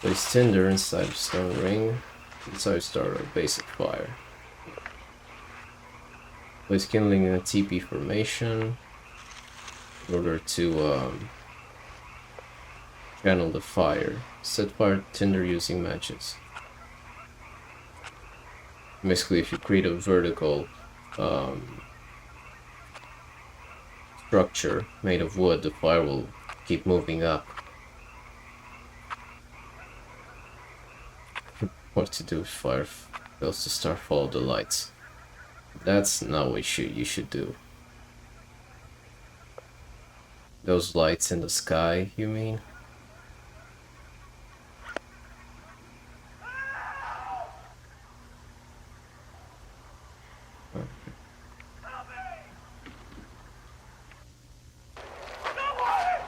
Place tinder inside the stone ring. That's how you start a basic fire. Place kindling in a teepee formation in order to channel the fire. Set fire to tinder using matches. Basically, if you create a vertical structure made of wood, the fire will keep moving up. What to do if fire fails to start? Follow the lights. That's not what you should do. Those lights in the sky, you mean?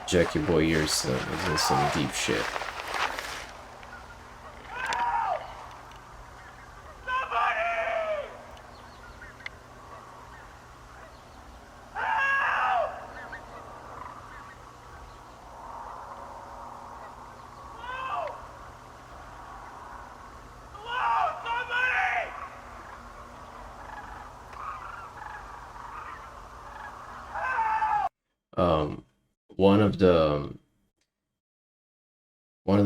Jackie boy, is in some deep shit. One of the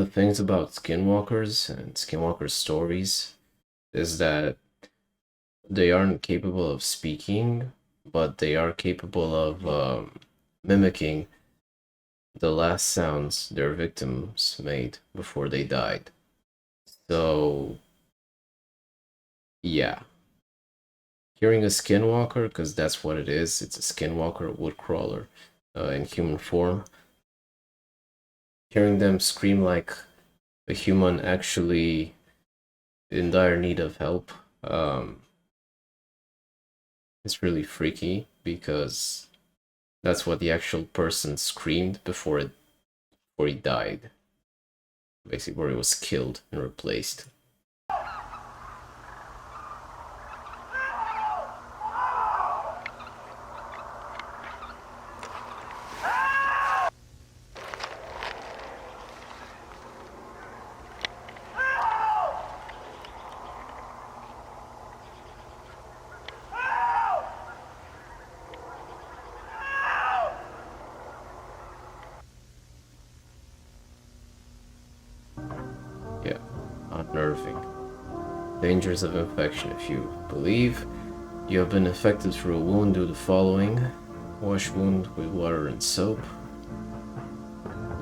things about skinwalkers and skinwalker stories is that they aren't capable of speaking, but they are capable of mimicking the last sounds their victims made before they died. So, yeah. Hearing a skinwalker, because that's what it is, it's a skinwalker, woodcrawler in human form. Hearing them scream like a human actually in dire need of help is really freaky, because that's what the actual person screamed before he died. Basically, where he was killed and replaced. Yeah, unnerving. Dangers of infection. If you believe you have been infected through a wound, do the following: wash wound with water and soap,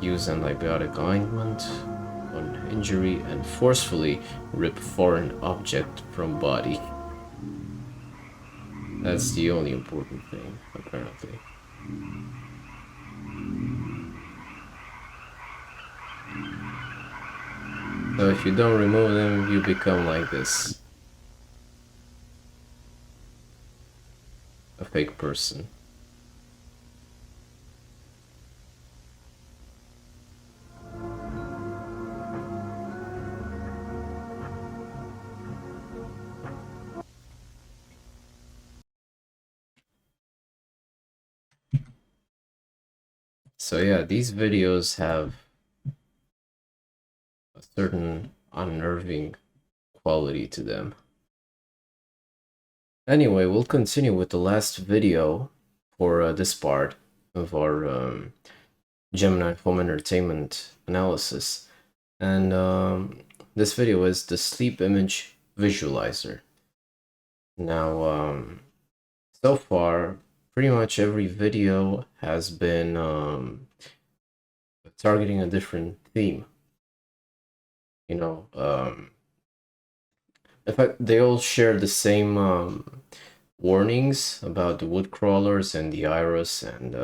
use antibiotic ointment on injury, and forcefully rip foreign object from body. That's the only important thing, apparently. So if you don't remove them, you become like this. A fake person. So yeah, these videos have a certain unnerving quality to them. Anyway, we'll continue with the last video for this part of our Gemini home entertainment analysis. And this video is the sleep image visualizer. Now, so far, pretty much every video has been targeting a different theme. You know, in fact, they all share the same warnings about the wood crawlers and the iris and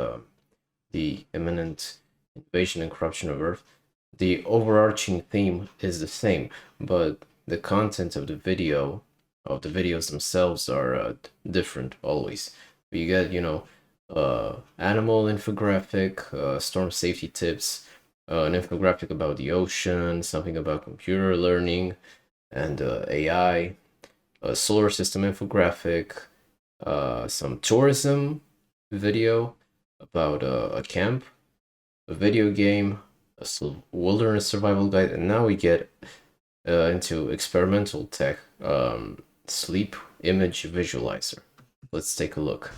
the imminent invasion and corruption of Earth. The overarching theme is the same, but the content of the videos themselves are different always. You get, animal infographic, storm safety tips, an infographic about the ocean, something about computer learning and AI, a solar system infographic, some tourism video about a camp, a video game, a wilderness survival guide, and now we get into experimental tech, sleep image visualizer. Let's take a look.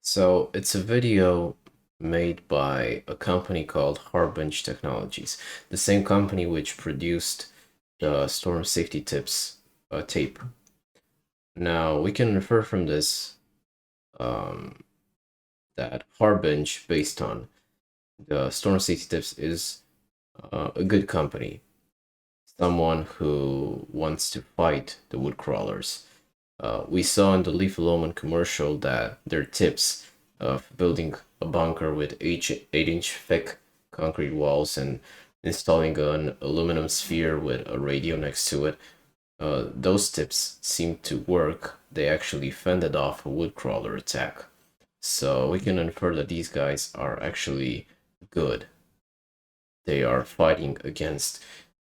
So it's a video made by a company called Harbinge Technologies, the same company which produced the Storm Safety Tips tape. Now we can infer from this that Harbinge, based on the Storm Safety Tips, is a good company, someone who wants to fight the wood crawlers. We saw in the Lowman commercial that their tips of building a bunker with 8-inch thick concrete walls and installing an aluminum sphere with a radio next to it, those tips seemed to work. They actually fended off a woodcrawler attack. So we can infer that these guys are actually good. They are fighting against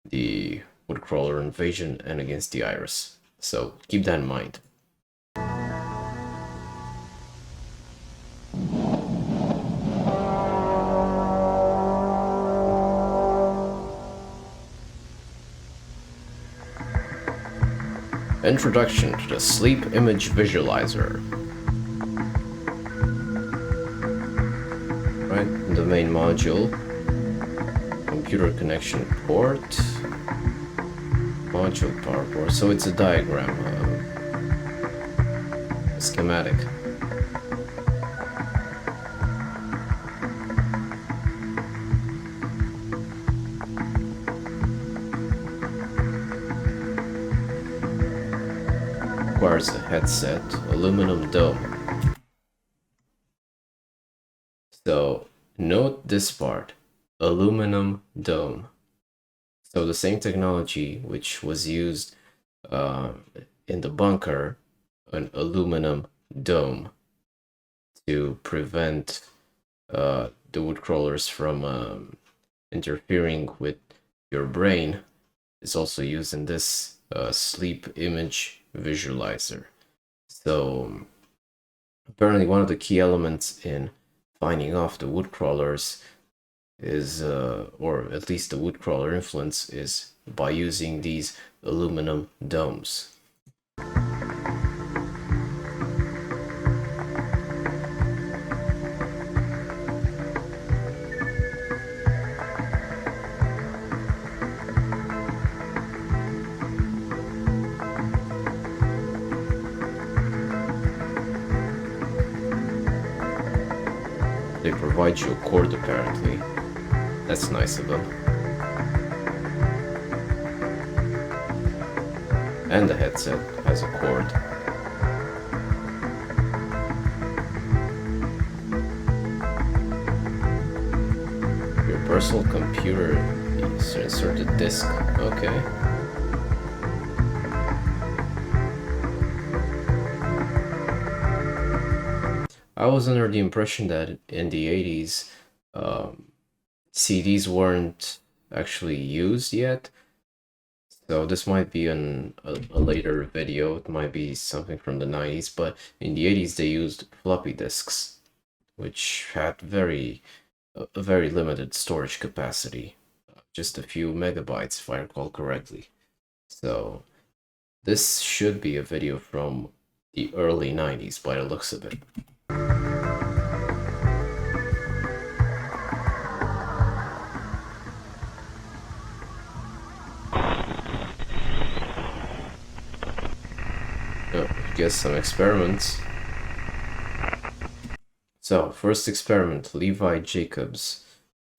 the woodcrawler invasion and against the iris. So keep that in mind. Introduction to the Sleep Image Visualizer. Right, the main module, computer connection port, module power port. So it's a diagram, a schematic. Requires a headset, aluminum dome. So note this part, aluminum dome. So the same technology which was used in the bunker, an aluminum dome to prevent the wood crawlers from interfering with your brain, is also used in this sleep image visualizer. So apparently one of the key elements in finding off the wood crawlers is, or at least the wood crawler influence, is by using these aluminum domes. They provide you a cord apparently. That's nice of them. And the headset has a cord. Your personal computer is inserted disk. Okay. I was under the impression that in the 80s, CDs weren't actually used yet. So this might be a later video. It might be something from the 90s, but in the 80s they used floppy disks, which had a very limited storage capacity, just a few megabytes if I recall correctly. So this should be a video from the early 90s by the looks of it. Guess some experiments. So first experiment, Levi Jacobs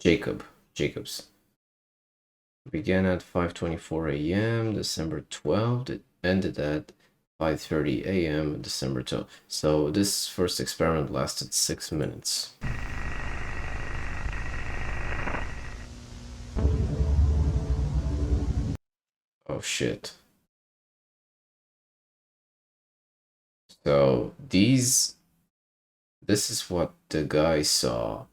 began at 5:24 a.m. December 12th. It ended at 5:30 a.m. December 12th. So this first experiment lasted 6 minutes. Oh shit. So this is what the guy saw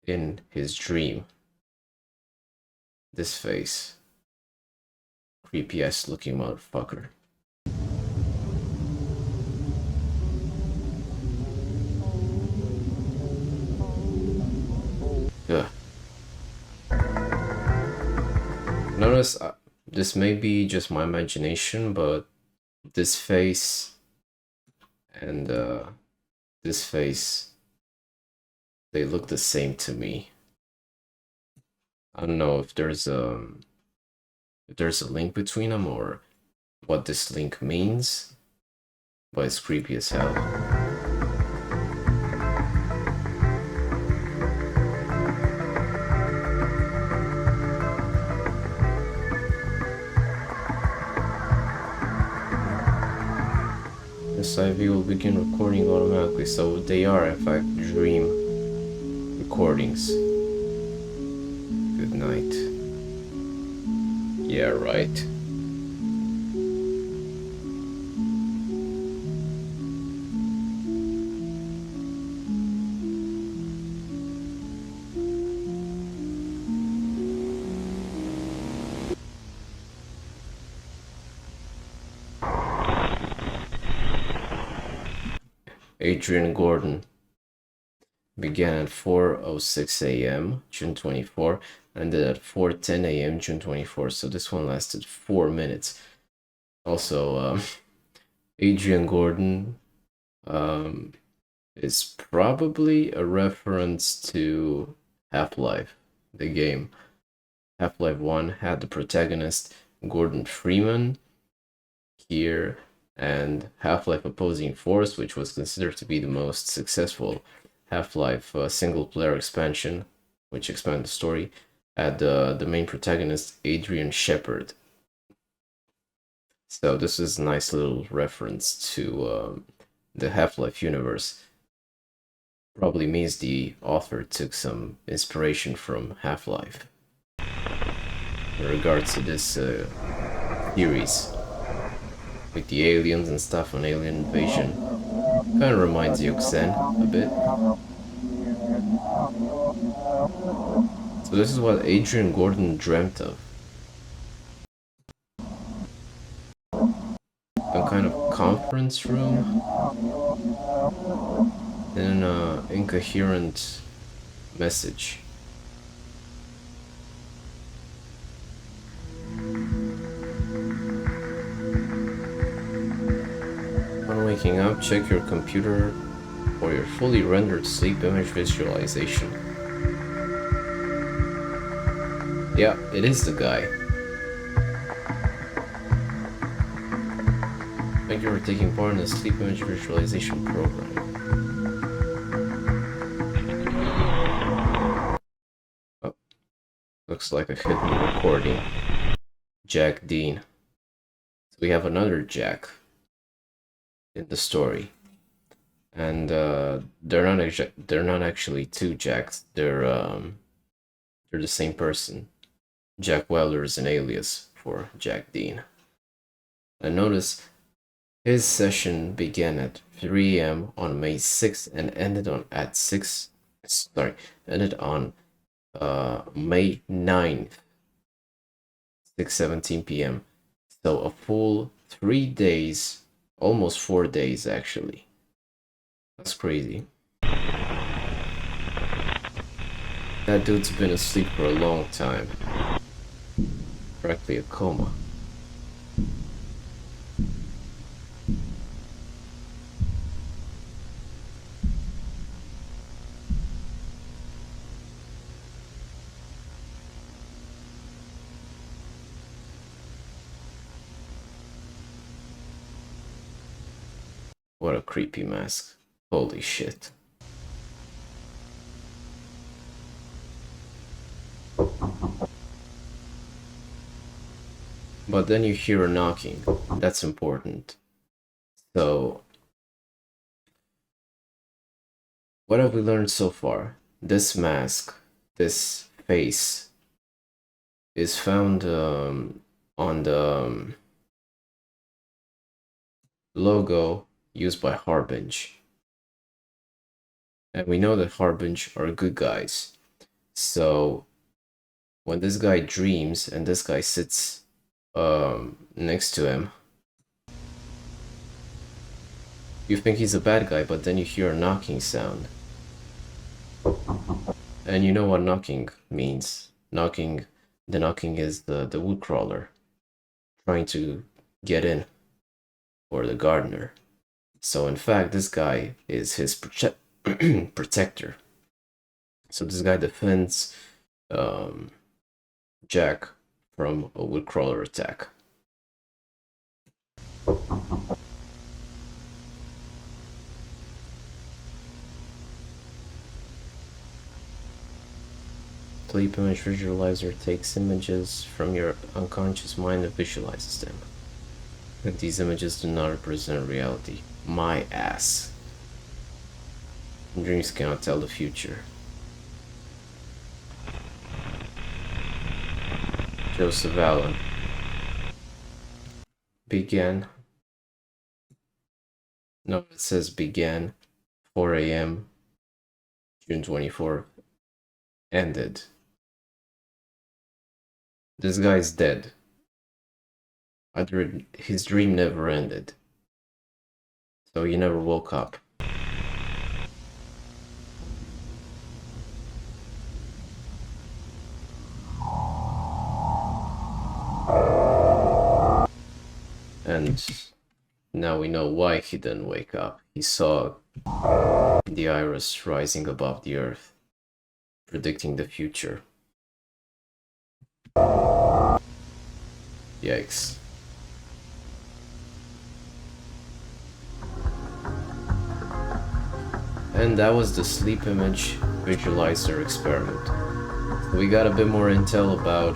in his dream. This face. Creepy ass looking motherfucker. Ugh. Notice, this may be just my imagination, but this face and this face, they look the same to me. I don't know if there's a link between them or what this link means, but it's creepy as hell. This IV will begin recording automatically, so they are in fact dream recordings. Good night. Yeah, right. Adrian Gordon began at 4:06 a.m. June 24, ended at 4:10 a.m. June 24. So this one lasted 4 minutes. Also, Adrian Gordon is probably a reference to Half-Life, the game. Half-Life 1 had the protagonist Gordon Freeman here, and Half-Life Opposing Force, which was considered to be the most successful Half-Life single-player expansion, which expanded the story, had the main protagonist Adrian Shepard. So this is a nice little reference to the Half-Life universe. Probably means the author took some inspiration from Half-Life in regards to this series with the aliens and stuff on Alien Invasion. Kind of reminds you of Xen a bit. So this is what Adrian Gordon dreamt of. Some kind of conference room and an incoherent message. Upon waking up, check your computer for your fully rendered sleep image visualization. Yeah, it is the guy. Thank you for taking part in the sleep image visualization program. Oh, looks like a hidden recording. Jack Dean. So we have another Jack in the story, and they're not actually two Jacks. They're the same person. Jack Welder is an alias for Jack Dean. And notice his session began at 3 a.m. on May 6th and ended on May 9th, 6:17 p.m. So a full 3 days, almost 4 days actually. That's crazy. That dude's been asleep for a long time. Practically a coma. What a creepy mask. Holy shit. But then you hear a knocking. That's important. So, what have we learned so far? This mask, this face, is found on the logo used by Harbinge. And we know that Harbinge are good guys. So, when this guy dreams and this guy sits next to him, you think he's a bad guy, but then you hear a knocking sound. And you know what knocking means. The knocking is the wood crawler trying to get in, or the gardener. So in fact, this guy is his protector. So this guy defends Jack from a wood crawler attack. Sleep image visualizer takes images from your unconscious mind and visualizes them. But these images do not represent reality. My ass. Dreams cannot tell the future. Joseph Allen. Began. No, it says began 4 a.m. June 24th. Ended. This guy's dead. Either his dream never ended. So he never woke up. And now we know why he didn't wake up. He saw the iris rising above the earth, predicting the future. Yikes. And that was the sleep image visualizer experiment. We got a bit more intel about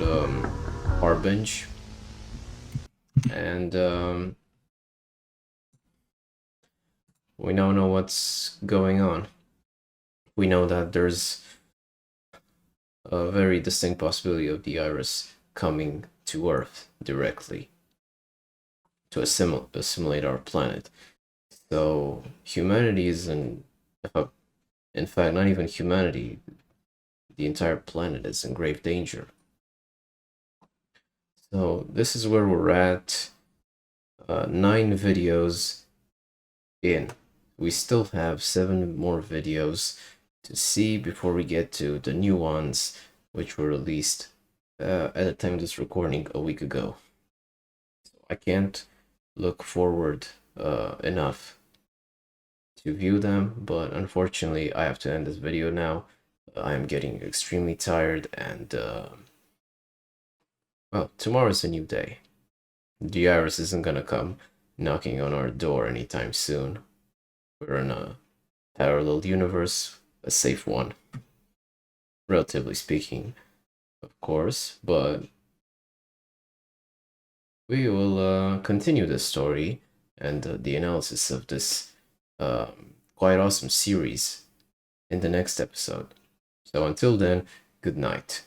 Harbinge, and we now know what's going on. We know that there's a very distinct possibility of the iris coming to Earth directly to assimilate our planet. So humanity is in fact, not even humanity, the entire planet is in grave danger. So this is where we're at, 9 videos in. We still have 7 more videos to see before we get to the new ones, which were released at the time of this recording a week ago. So I can't look forward enough to view them, but unfortunately I have to end this video now. I am getting extremely tired, and well, tomorrow's a new day. The iris isn't gonna come knocking on our door anytime soon. We're in a parallel universe, a safe one, relatively speaking, of course, but we will continue this story and the analysis of this quite awesome series in the next episode. So until then, good night.